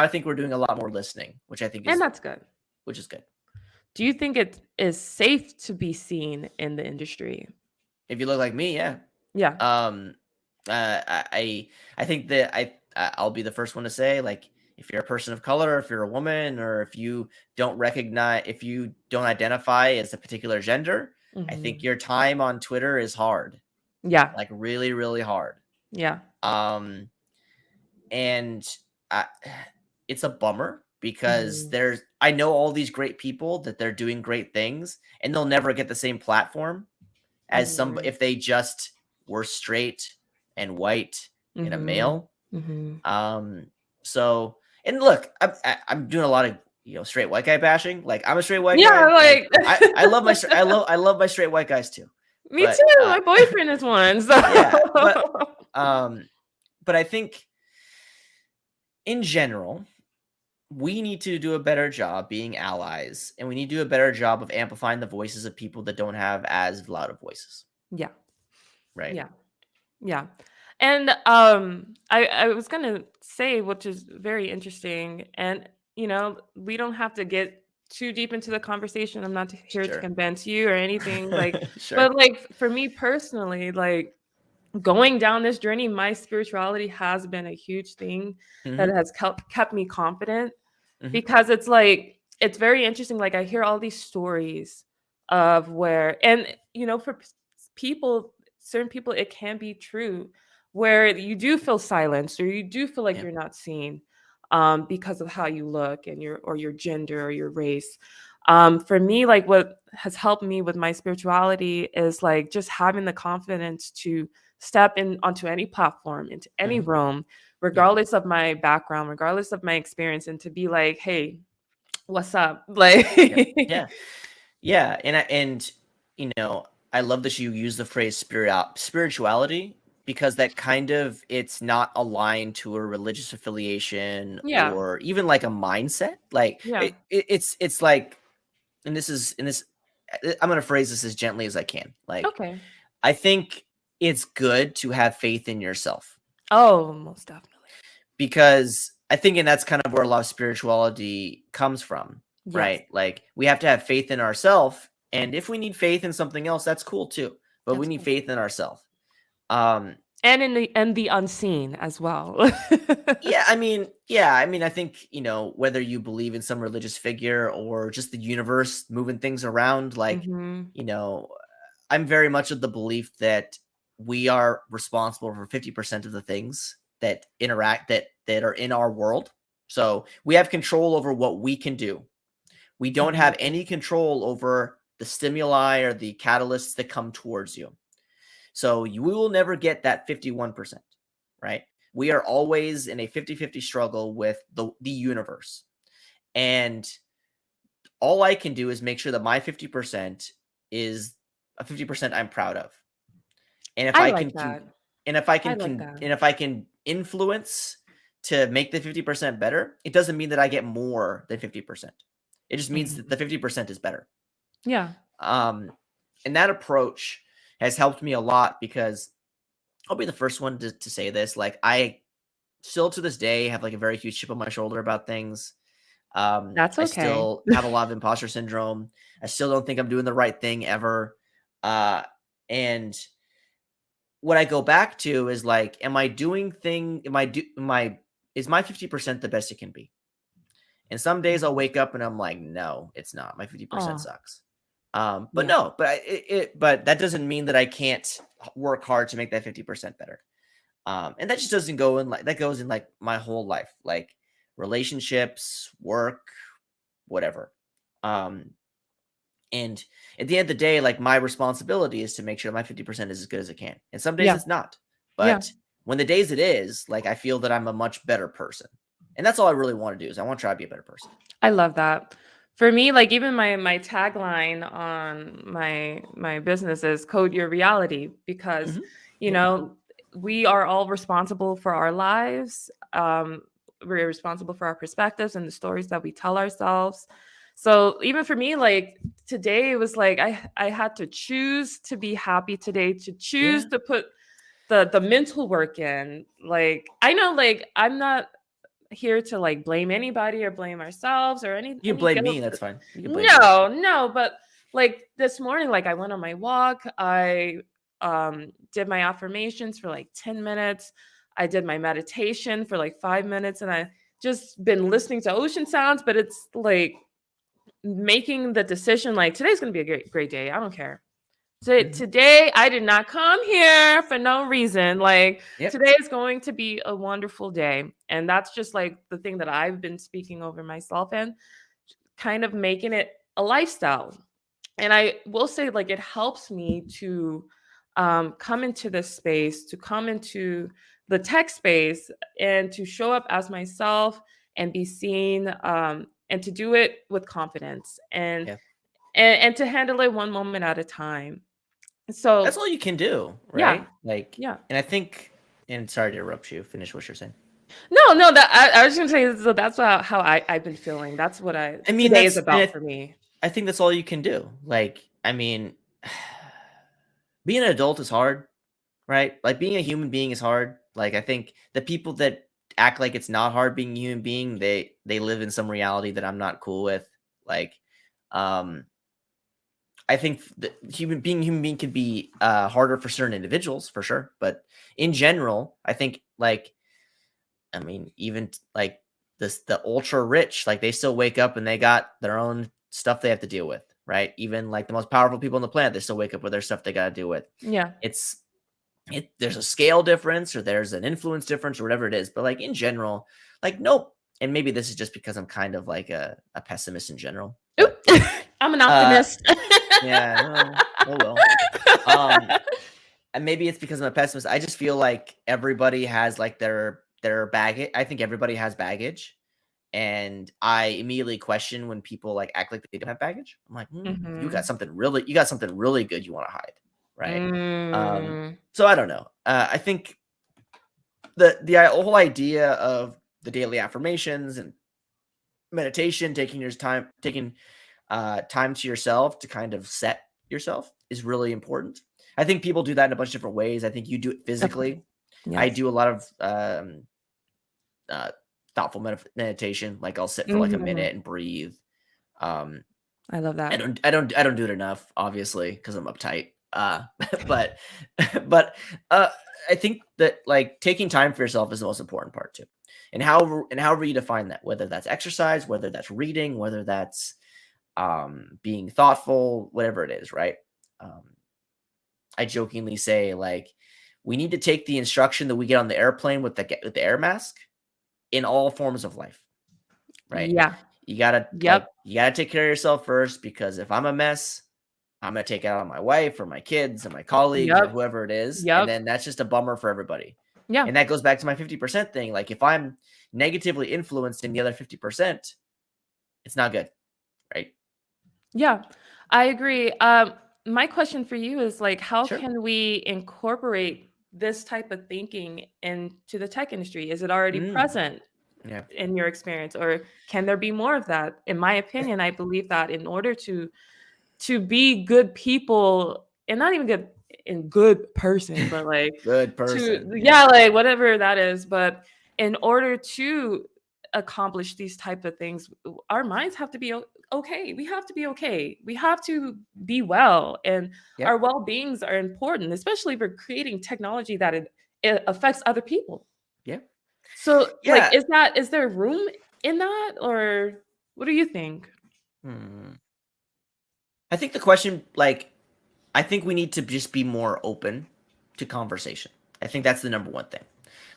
I think we're doing a lot more listening, which I think And is that's good. good. Do you think it is safe to be seen in the industry? If you look like me, yeah. Yeah. Um, I think that I'll be the first one to say, like, if you're a person of color, if you're a woman, or if you don't identify as a particular gender, I think Mm-hmm. your time on Twitter is hard, Yeah. like really, really hard. Yeah. Um, and I, it's a bummer because Mm-hmm. I know all these great people that they're doing great things, and they'll never get the same platform as some Mm-hmm. if they just were straight and white and a Mm-hmm. male. Mm-hmm. Um, so and look, I'm doing a lot of straight white guy bashing. Like I'm a straight white Yeah, guy. Like like I love I love my straight white guys too. me But too. My boyfriend is one. So yeah, um, but I think in general we need to do a better job being allies, and we need to do a better job of amplifying the voices of people that don't have as loud of voices. yeah. Right. Yeah. Yeah. And I was gonna say, which is very interesting, and we don't have to get too deep into the conversation. I'm not here to Sure. convince you or anything, like, Sure. but like for me personally, like going down this journey, my spirituality has been a huge thing that Mhm. has kept me confident, Mhm. because it's like it's very interesting. Like I hear all these stories of where, and for people, certain people, it can be true, where you do feel silenced or you do feel like Yeah. you're not seen, because of how you look and your gender or your race. For me, like what has helped me with my spirituality is like just having the confidence to step in onto any platform, into any Mhm. room, Yeah. regardless of my background, regardless of my experience, and to be like, hey, what's up? Like, Yep. Yeah. Yeah, and I love that you use the phrase spirituality because that kind of it's not aligned to a religious affiliation yeah, or even like a mindset. Like yeah. it's like, and this is in this I'm going to phrase this as gently as I can. Like Okay. I think it's good to have faith in yourself Oh, most definitely. because I think, and that's kind of where a lot of spirituality comes from, Yes, right? Like we have to have faith in ourselves, and if we need faith in something else, that's cool too. But we that's need cool. faith in ourselves. Um, And in the unseen as well. I think whether you believe in some religious figure or just the universe moving things around, like Hmm. you know, I'm very much of the belief that we are responsible for 50% of the things that that are in our world. So we have control over what we can do. We don't have Hmm. any control over the stimuli or the catalysts that come towards you. So we will never get that 51%, right? We are always in a 50-50 struggle with the universe. And all I can do is make sure that my 50% is a 50% I'm proud of. And if I I like that. I like that. and if I can influence to make the 50% better, it doesn't mean that I get more than 50%. It just means that Hmm. the 50% is better. Yeah. Um, and that approach has helped me a lot because I'll be the first one to say this. Like I still to this day have like a very huge chip on my shoulder about things. That's I okay. still have a lot of imposter syndrome. I still don't think I'm doing the right thing ever. And what I go back to is like, am I doing thing? Am I is my 50% the best it can be? And some days I'll Mhm. wake up and I'm like, no, it's not. My 50% Oh, sucks. But yeah. no, but that doesn't mean that I can't work hard to make that 50% better. And that just doesn't go in like that goes in like my whole life, like relationships, work, whatever. Um, and at the end of the day, like my responsibility is to make sure my 50% is as good as it can. And some days Yeah. it's not. Yeah. But when the days it is, like I feel that I'm a much better person. And that's all I really want to do is I want to try to be a better person. I love that. For me, like even my tagline on my business is code your reality, because Hmm. you Yeah. know we are all responsible for our lives. We're responsible for our perspectives and the stories that we tell ourselves. So even for me, like today, it was like I had to choose to be happy today, to choose Yeah. to put the mental work in. Like I know, like I'm not here to like blame anybody or blame ourselves or You can any blame me. guilt. That's fine. You can blame me. No, but like this morning, like I went on my walk. I did my affirmations for like 10 minutes. I did my meditation for like 5 minutes, and I just been listening to ocean sounds. But it's like making the decision like today's gonna be a great day. I don't care. Mhm. Today, I did not come here for no reason. Like, Yep. today is going to be a wonderful day. And that's just like the thing that I've been speaking over myself and kind of making it a lifestyle. And I will say, like, it helps me to come into this space, to come into the tech space, and to show up as myself and be seen, and to do it with confidence Yeah. and to handle it one moment at a time. That's So all you can do, yeah, right? Like, yeah. and I think, and sorry to interrupt you. Finish what you're saying. No, that I was gonna say, so that's how I've been feeling. That's what I I mean, today is that's, and about for me. I think that's all you can do. Like, I mean, being an adult is hard, right? Like being a human being is hard. Like I think the people that act like it's not hard being a human being, they live in some reality that I'm not cool with. Like, um, I think that human being could be harder for certain individuals for sure, but in general, I think like I mean even like the ultra rich, like they still wake up and they got their own stuff they have to deal with, right? Even like the most powerful people on the planet, they still wake up with their stuff they got to deal with. Yeah. It's there's a scale difference or there's an influence difference or whatever it is, but like in general, like nope. And maybe this is just because I'm kind of like a pessimist in general, but Oop. I'm an uh optimist. yeah, oh well. Um and maybe it's because I'm a pessimist. I just feel like everybody has like their baggage. I think everybody has baggage. And I immediately question when people like act like they don't have baggage. I'm like, Mhm. you got something really good you want to hide, right? Mm. So I don't know. I think the whole idea of the daily affirmations and meditation, taking time to yourself to kind of set yourself is really important. I think people do that in a bunch of different ways. I think you do it Of course. physically. I Yes. do a lot of uh, thoughtful meditation. Like I'll sit for like a Mhm. minute and breathe. Um, I love that. I don't do it enough, obviously, because I'm uptight. But but uh, I think that like taking time for yourself is the most important part too. And however you define that, whether that's exercise, whether that's reading, whether that's being thoughtful, whatever it is, right? Um, I jokingly say like we need to take the instruction that we get on the airplane with the air mask in all forms of life, right? Yeah. Yep. You gotta take care of yourself first because if I'm a mess, I'm gonna take it out on my wife or my kids or my colleagues or Yep. whoever it is, and Yep. then that's just a bummer for everybody. Yeah. And that goes back to my 50% thing. Like if I'm negatively influenced in the other 50%, it's not good, right? Yeah. I agree. My question for you is like, how Sure. can we incorporate this type of thinking into the tech industry? Is it already Mm, present yeah. in your experience, or can there be more of that? In my opinion, I believe that in order to be good people, and not even good in good person, but like Good to person. Yeah. yeah, like whatever that is, but in order to accomplish these type of things, our minds have to be okay. We have to be okay. We have to be well, and our Yep. well-beings are important, especially if we're creating technology that it affects other people. Yeah. So, like, Yeah. is there room in that, or what do you think? Hmm. I think the question, like, I think we need to just be more open to conversation. I think that's the number one thing.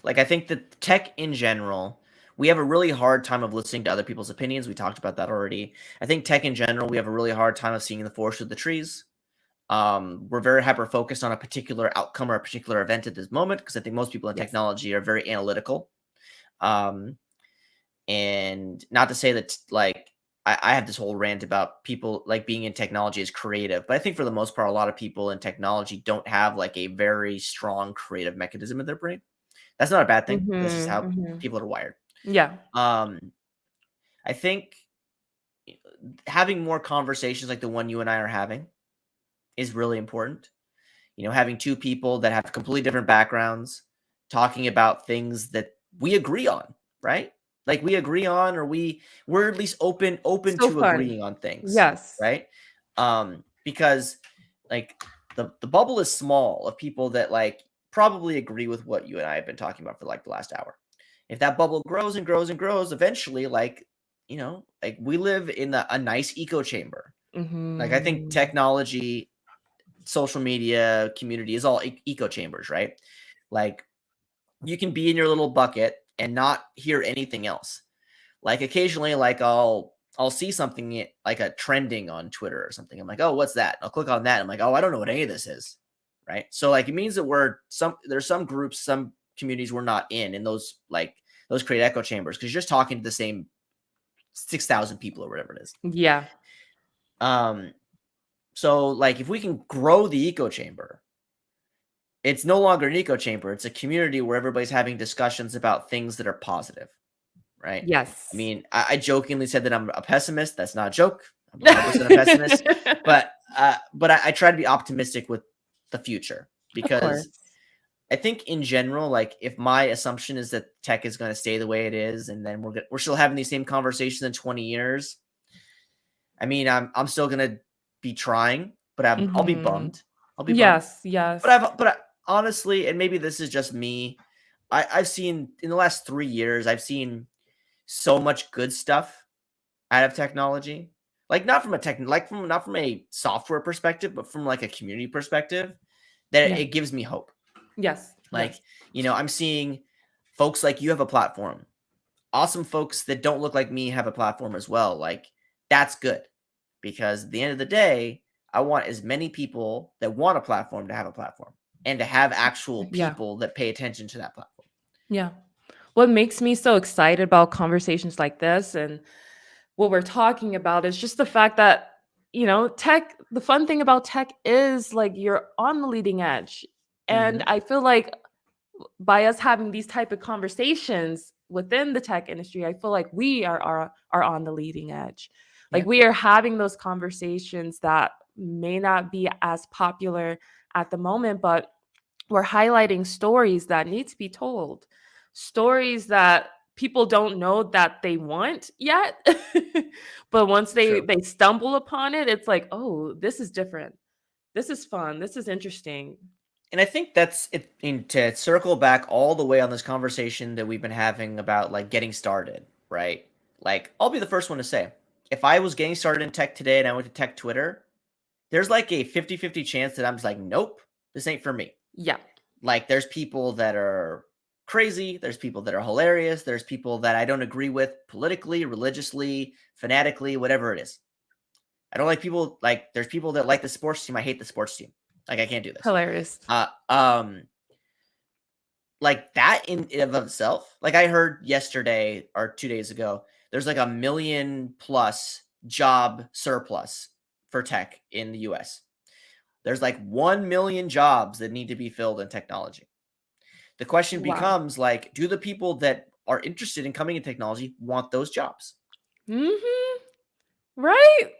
Like, I think that tech in general, we have a really hard time of listening to other people's opinions. We talked about that already. I think tech in general, we have a really hard time of seeing the forest through the trees. We're very hyper focused on a particular outcome or a particular event at this moment because I think most people in Yes. technology are very analytical. Um, and not to say that like I have this whole rant about people like being in technology is creative, but I think for the most part, a lot of people in technology don't have like a very strong creative mechanism in their brain. That's not a bad thing. That's just Mhm, how mhm. people are wired. Yeah. Um, I think having more conversations like the one you and I are having is really important. Having two people that have completely different backgrounds talking about things that we agree on, right? Like we agree on, or we're at least open So to fun. agreeing on things, Yes. right? Because like the bubble is small of people that like probably agree with what you and I have been talking about for like the last hour. If that bubble grows and grows and grows, eventually, like we live in a nice echo chamber. Like I think Hmm. technology, social media, community is all echo chambers, right? Like you can be in your little bucket and not hear anything else. Like occasionally, like I'll see something like a trending on Twitter or something. I'm like, oh, what's that? I'll click on that. I'm like, oh, I don't know what any of this is, right? So like it means that there's some groups, some communities we're not in those create echo chambers because you're just talking to the same 6,000 people or whatever it is. Yeah. So like if we can grow the echo chamber, it's no longer an echo chamber. It's a community where everybody's having discussions about things that are positive, right? I Yes. mean, I jokingly said that I'm a pessimist. That's not a joke. I'm 100% a pessimist, but I try to be optimistic with the future Of because course. I think in general, like if my assumption is that tech is going to stay the way it is, and then we're still having these same conversations in 20 years. I mean, I'm still going to be trying, but I'll be Hmm. bummed. I'll be bummed. Yes. Yes. Honestly, and maybe this is just me, I've seen in the last 3 years, I've seen so much good stuff out of technology. Like not from not from a software perspective, but from like a community perspective, that Yeah. it gives me hope. Yes. Like, Yes. I'm seeing folks like you have a platform. Awesome folks that don't look like me have a platform as well. Like, that's good. Because at the end of the day, I want as many people that want a platform to have a platform and to have actual Yeah. people that pay attention to that platform. Yeah. What makes me so excited about conversations like this and what we're talking about is just the fact that, tech, the fun thing about tech is like you're on the leading edge. And Mhm. I feel like by us having these type of conversations within the tech industry, I feel like we are on the leading edge. Like Yeah. we are having those conversations that may not be as popular at the moment, but we're highlighting stories that need to be told, stories that people don't know that they want yet. But once they True. they stumble upon it, it's like, oh, this is different, this is fun, this is interesting. And I think that's it. To circle back all the way on this conversation that we've been having about like getting started, right? Like, I'll be the first one to say, if I was getting started in tech today and I went to tech Twitter, there's like a 50-50 chance that I'm just like, nope, this ain't for me. Yeah. Like, there's people that are crazy, there's people that are hilarious, there's people that I don't agree with politically, religiously, fanatically, whatever it is. I don't like people like there's people that like the sports team. I hate the sports team. Like, I can't do this. Hilarious. Uh um like that in and of itself. Like I heard yesterday or 2 days ago, there's like a million plus job surplus for tech in the US. There's like 1 million jobs that need to be filled in technology. The question Wow. becomes like, do the people that are interested in coming in technology want those jobs? Mhm. Right?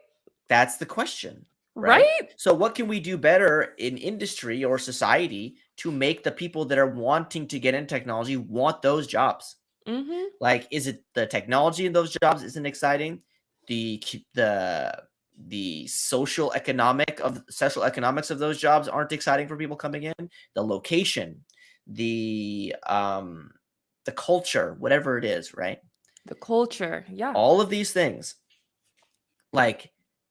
That's the question, right? Right? So what can we do better in industry or society to make the people that are wanting to get in technology want those jobs? Mhm. Like, is it the technology in those jobs isn't exciting? The social economics of those jobs aren't exciting for people coming in. The location, the culture, whatever it is, right? The culture. Yeah. All of these things, like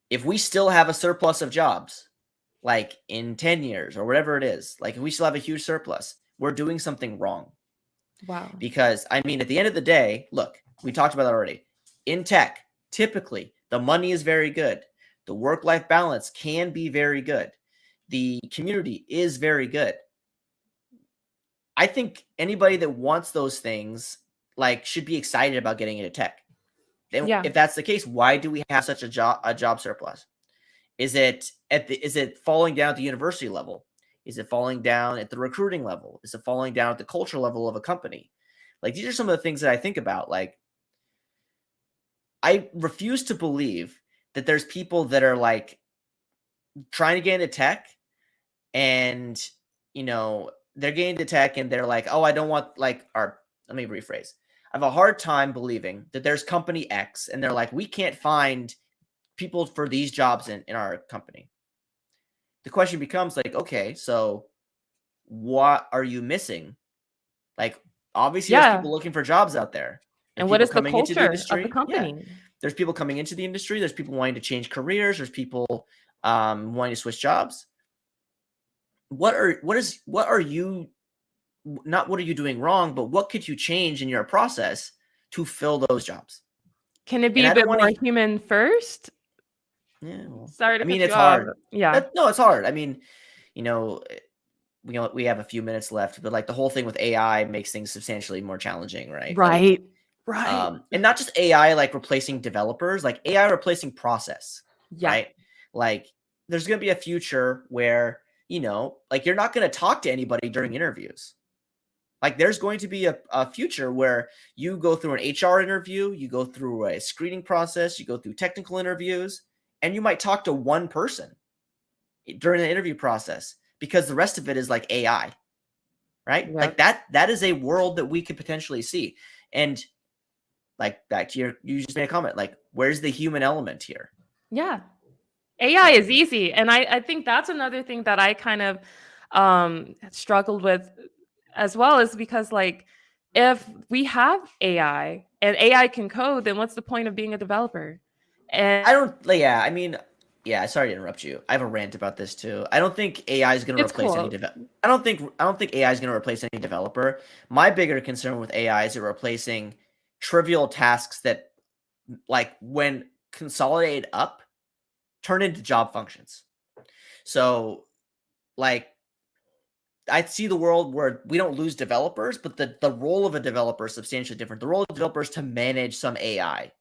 if we still have a surplus of jobs, like in 10 years or whatever it is, like if we still have a huge surplus, we're doing something wrong. Wow. Because I mean, at the end of the day, look, we talked about that already. In tech, typically the money is very good. The work-life balance can be very good. The community is very good. I think anybody that wants those things like should be excited about getting into tech. Then Yeah. if that's the case, why do we have such a job surplus? Is it falling down at the university level? Is it falling down at the recruiting level? Is it falling down at the culture level of a company? Like these are some of the things that I think about. Like I refuse to believe that there's people that are like trying to get into tech, and they're getting into tech and they're like, oh, I don't want let me rephrase. I have a hard time believing that there's company X and they're like, we can't find people for these jobs in our company. The question becomes like, okay, so what are you missing? Like, obviously there's Yeah. people looking for jobs out there. There's And what people is the coming into the culture of the industry. Yeah. company? There's people coming into the industry. There's people wanting to change careers. There's people wanting to switch jobs. What are you not what are you doing wrong, but what could you change in your process to fill those jobs? Can it be And a I don't bit want more to. human first? Yeah, well, Sorry I to mean, cut you it's off. hard. Yeah. No, it's hard. I mean, you know, we have a few minutes left, but like the whole thing with AI makes things substantially more challenging, right? Like, Right. Right. and not just AI like replacing developers, like AI replacing process, Yeah. right? Like, there's going to be a future where like you're not going to talk to anybody during interviews. Like, there's going to be a future where you go through an HR interview, you go through a screening process, you go through technical interviews, and you might talk to one person during the interview process because the rest of it is like AI, right? Like Yep. that is a world that we could potentially see. And like back to you just made a comment, like, where's the human element here? Yeah. AI So is easy. And I think that's another thing that I kind of struggled with as well, is because like if we have AI and AI can code, then what's the point of being a developer? I And don't like, yeah, I mean, yeah, sorry to interrupt you. I have a rant about this too. I don't think AI is going to it's replace any cool. I don't think AI is going to replace any developer. My bigger concern with AI is it replacing trivial tasks that, like, when consolidated up, turn into job functions. So, like, I see the world where we don't lose developers, but the role of a developer is substantially different. The role of developers to manage some AI,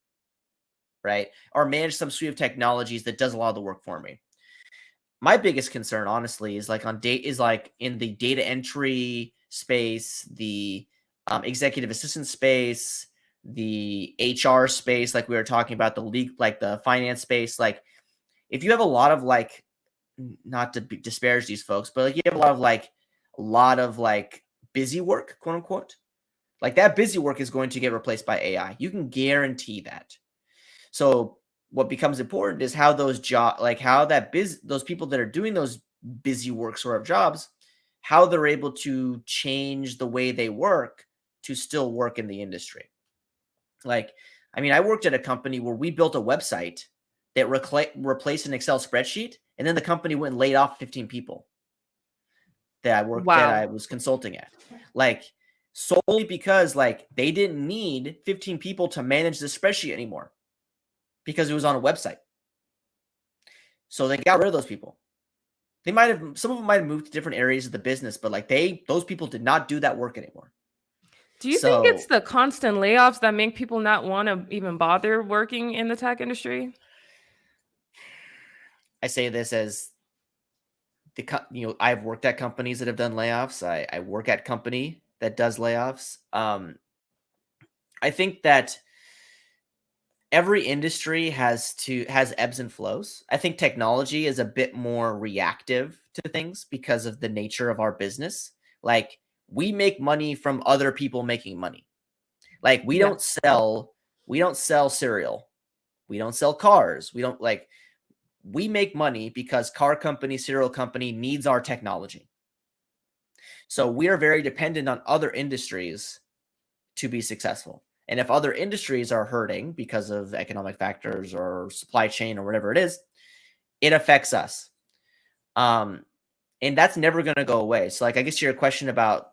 right? Or manage some suite of technologies that does a lot of the work for me. My biggest concern, honestly, is like in the data entry space, the executive assistant space, the HR space, like we were talking about, the league, like the finance space. Like, if you have a lot of like, not to disparage these folks, but like you have a lot of like busy work, quote unquote. Like, that busy work is going to get replaced by AI. You can guarantee that. So what becomes important is how those those people that are doing those busy work sort of jobs, how they're able to change the way they work to still work in the industry. Like, I mean, I worked at a company where we built a website that replaced an Excel spreadsheet, and then the company went and laid off 15 people that I Wow. was consulting at. Like, solely because like they didn't need 15 people to manage the spreadsheet anymore because it was on a website. So they got rid of those people. Some of them might have moved to different areas of the business, but like those people did not do that work anymore. Do you think it's So the constant layoffs that make people not want to even bother working in the tech industry? I say this as I've worked at companies that have done layoffs. I work at company that does layoffs. I think that every industry has ebbs and flows. I think technology is a bit more reactive to things because of the nature of our business. Like, we make money from other people making money. Like, Yeah. we don't sell cereal. We don't sell cars. We make money because car company, cereal company needs our technology. So we are very dependent on other industries to be successful. And if other industries are hurting because of economic factors or supply chain or whatever it is, it affects us. And that's never going to go away. So, like, I guess your question about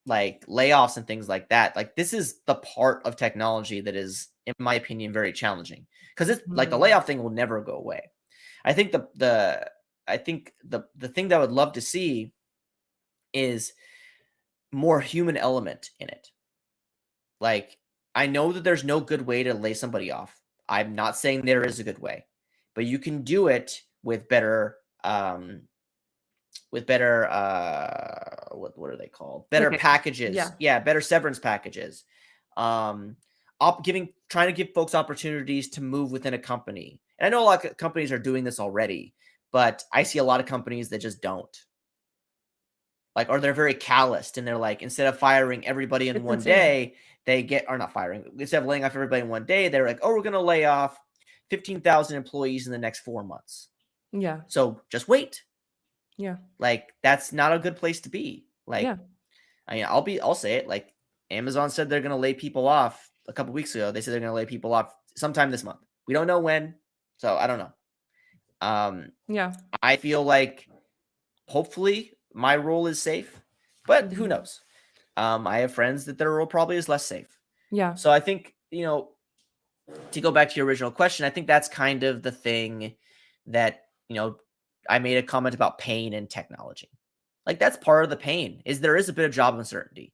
like layoffs and things like that, like, this is the part of technology that is, in my opinion, very challenging, because it's like the Mhm. layoff thing will never go away. I think the thing that I would love to see is more human element in it. Like, I know that there's no good way to lay somebody off. I'm not saying there is a good way, but you can do it with better what are they called? Better Like a packages. yeah. Yeah, better severance packages. Um trying to give folks opportunities to move within a company. And I know a lot of companies are doing this already, but I see a lot of companies that just don't. Like, or they're very calloused, and they're like, instead of firing everybody in It's one insane. day, or not firing, instead of laying off everybody in one day, they're like, oh, we're going to lay off 15,000 employees in the next 4 months. Yeah. So just wait. Yeah. Like, that's not a good place to be. Like, Yeah. I mean, I'll say it. Like, Amazon said they're going to lay people off a couple weeks ago. They said they're going to lay people off sometime this month. We don't know when, so I don't know. Yeah. I feel like hopefully my role is safe, but who knows? I have friends that their role probably is less safe. Yeah. So I think, to go back to your original question, I think that's kind of the thing that, I made a comment about pain and technology. Like, that's part of the pain, is there is a bit of job uncertainty.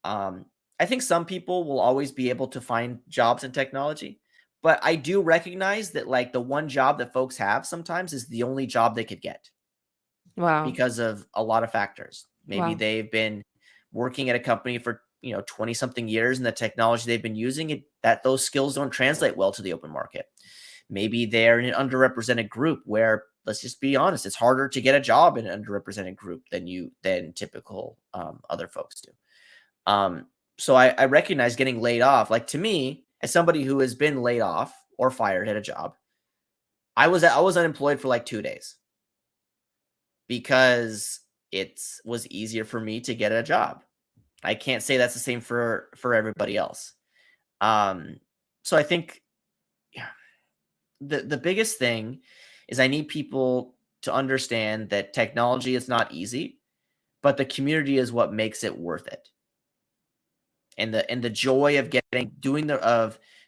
I think some people will always be able to find jobs in technology, but I do recognize that, like, the one job that folks have sometimes is the only job they could get Wow. because of a lot of factors. Maybe Wow. they've been working at a company for 20 something years, and the technology they've been using, that those skills don't translate well to the open market. Maybe they're in an underrepresented group where, let's just be honest, it's harder to get a job in an underrepresented group than typical other folks do. So I recognize getting laid off. Like, to me, as somebody who has been laid off or fired at a job, I was unemployed for like 2 days because it was easier for me to get a job. I can't say that's the same for everybody else. So I think the biggest thing is I need people to understand that technology is not easy, but the community is what makes it worth it. And the joy of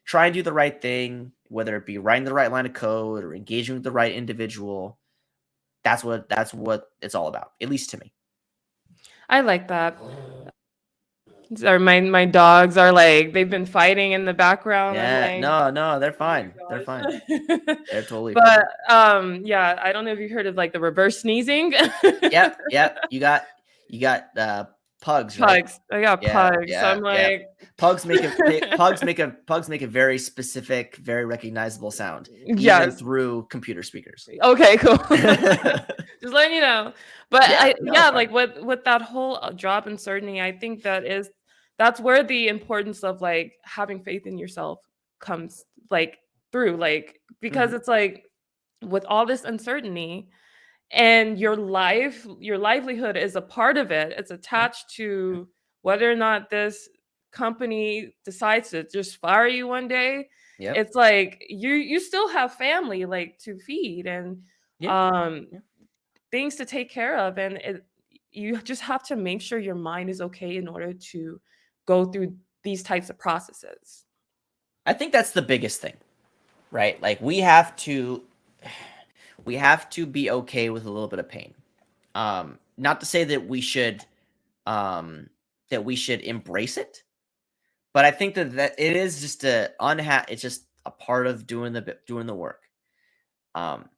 trying to do the right thing, whether it be writing the right line of code or engaging with the right individual, that's what it's all about, at least to me. I like that. Or my dogs are like, they've been fighting in the background. I'm Yeah, like, no, they're oh my fine. They're fine. gosh. They're totally But fine. yeah, I don't know if you heard of like the reverse sneezing. Yep. You got pugs, right? Pugs. I got pugs. So I'm Yeah. like, Pugs make a very specific, very recognizable sound, even yes. through computer speakers. Okay, cool. Just letting you know. But Yeah, no, it's like fine. with that whole job uncertainty, I think that's where the importance of like having faith in yourself comes like through, like, because Mhm. it's like with all this uncertainty and your livelihood is a part of it. It's Yeah. attached to whether or not this company decides to just fire you one day. Yep. It's like you still have family like to feed and Yeah. um Yeah. things to take care of, and you just have to make sure your mind is okay in order to go through these types of processes. I think that's the biggest thing, right? Like, we have to be okay with a little bit of pain. Not to say that we should embrace it, but I think that it is just it's just a part of doing the work. Um,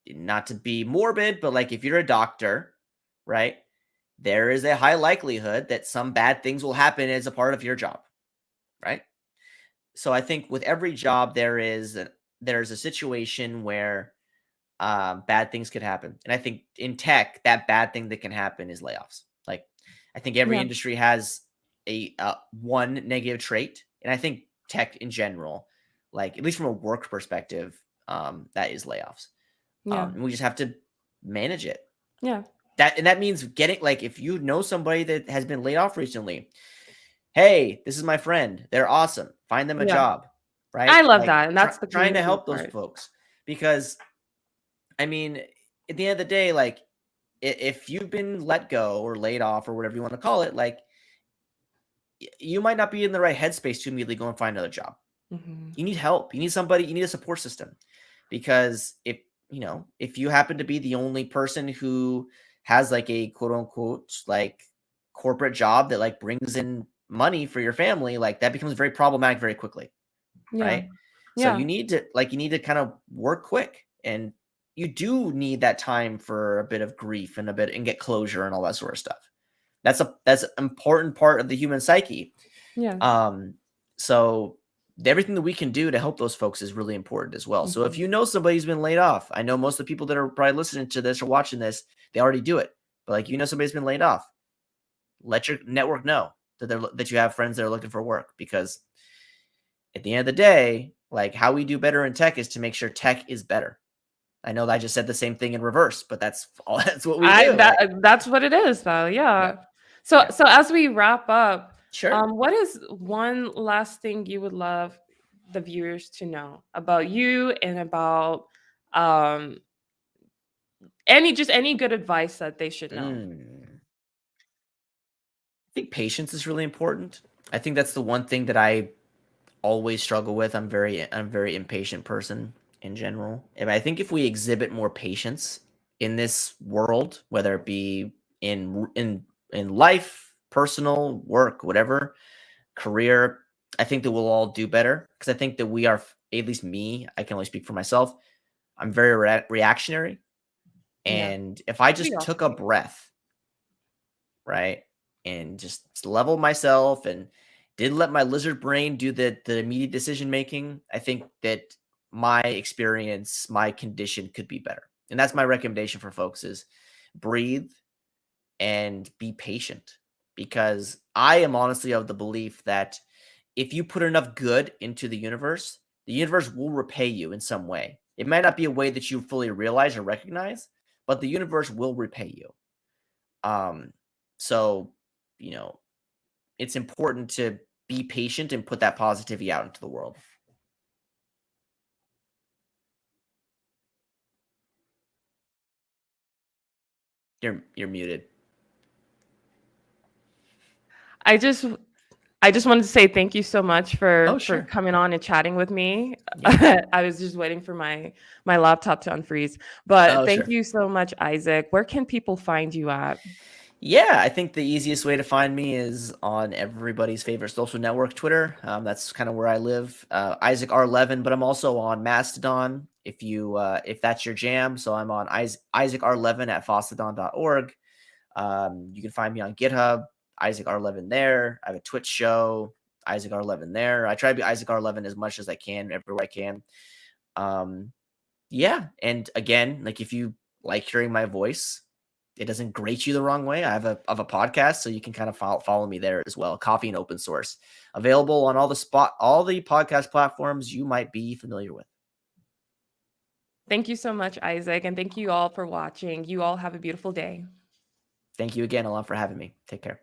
not to be morbid, but like, if you're a doctor, right? There is a high likelihood that some bad things will happen as a part of your job, right? So I think with every job there's a situation where bad things could happen, and I think in tech, that bad thing that can happen is layoffs. Like, I think every Yeah. industry has a one negative trait, and I think tech in general, like, at least from a work perspective, that is layoffs. Yeah. And we just have to manage it. Yeah. That means getting, like, if you know somebody that has been laid off recently, hey, this is my friend. They're awesome. Find them a Yeah. job, right? I love Like, that, and that's the trying to community help those part. folks, because I mean, at the end of the day, like, if you've been let go or laid off or whatever you want to call it, like, you might not be in the right headspace to immediately go and find another job. Mhm. You need help. You need somebody. You need a support system, because if you happen to be the only person who has, like, a quote unquote, like, corporate job that, like, brings in money for your family, like, that becomes very problematic very quickly, Yeah. right? So Yeah. you need to kind of work quick, and you do need that time for a bit of grief and get closure and all that sort of stuff. That's an important part of the human psyche. Yes. So everything that we can do to help those folks is really important as well. So if Mhm. you know somebody who's been laid off, I know most of the people that are probably listening to this or watching this, they already do it. But like, somebody's been laid off, let your network know that you have friends that are looking for work, because at the end of the day, like, how we do better in tech is to make sure tech is better. I know that I just said the same thing in reverse, but that's all. That's what we do. Like, That's what it is, though. yeah, Yeah. So yeah, as we wrap up, sure. what is one last thing you would love the viewers to know about you and about um any good advice that they should know? I think patience is really important. I think that's the one thing that I always struggle with. I'm very impatient person in general. And I think if we exhibit more patience in this world, whether it be in life, personal, work, whatever, career, I think that we'll all do better, because I think that we are, at least me, I can only speak for myself. I'm very reactionary, Yeah. and if I We just all took can a be. breath, right? And just level myself and didn't let my lizard brain do the immediate decision making, I think that my experience, my condition could be better. And that's my recommendation for folks: is breathe and be patient, because I am honestly of the belief that if you put enough good into the universe will repay you in some way. It might not be a way that you fully realize or recognize, but the universe will repay you. Um, so, you know, it's important to be patient and put that positivity out into the world. You're muted. I just I just wanted to say thank you so much Oh, for sure. coming on and chatting with me. Yeah. I was just waiting for my laptop to unfreeze. But Oh, thank sure. you so much, Isaac. Where can people find you at? Yeah, I think the easiest way to find me is on everybody's favorite social network, Twitter. That's kind of where I live. Isaac R. Levin, but I'm also on Mastodon if that's your jam. So I'm on Isaac R. Levin at fossadon.org. You can find me on GitHub, Isaac R. Levin there. I have a Twitch show, Isaac R. Levin there. I try to be Isaac R. Levin as much as I can, everywhere I can. Um, yeah, and again, like, if you like hearing my voice, it doesn't grate you the wrong way, I have a podcast, so you can kind of follow me there as well. Coffee and Open Source, available on all the podcast platforms you might be familiar with. Thank you so much, Isaac, and thank you all for watching. You all have a beautiful day. Thank you again, Elahn, for having me. Take care.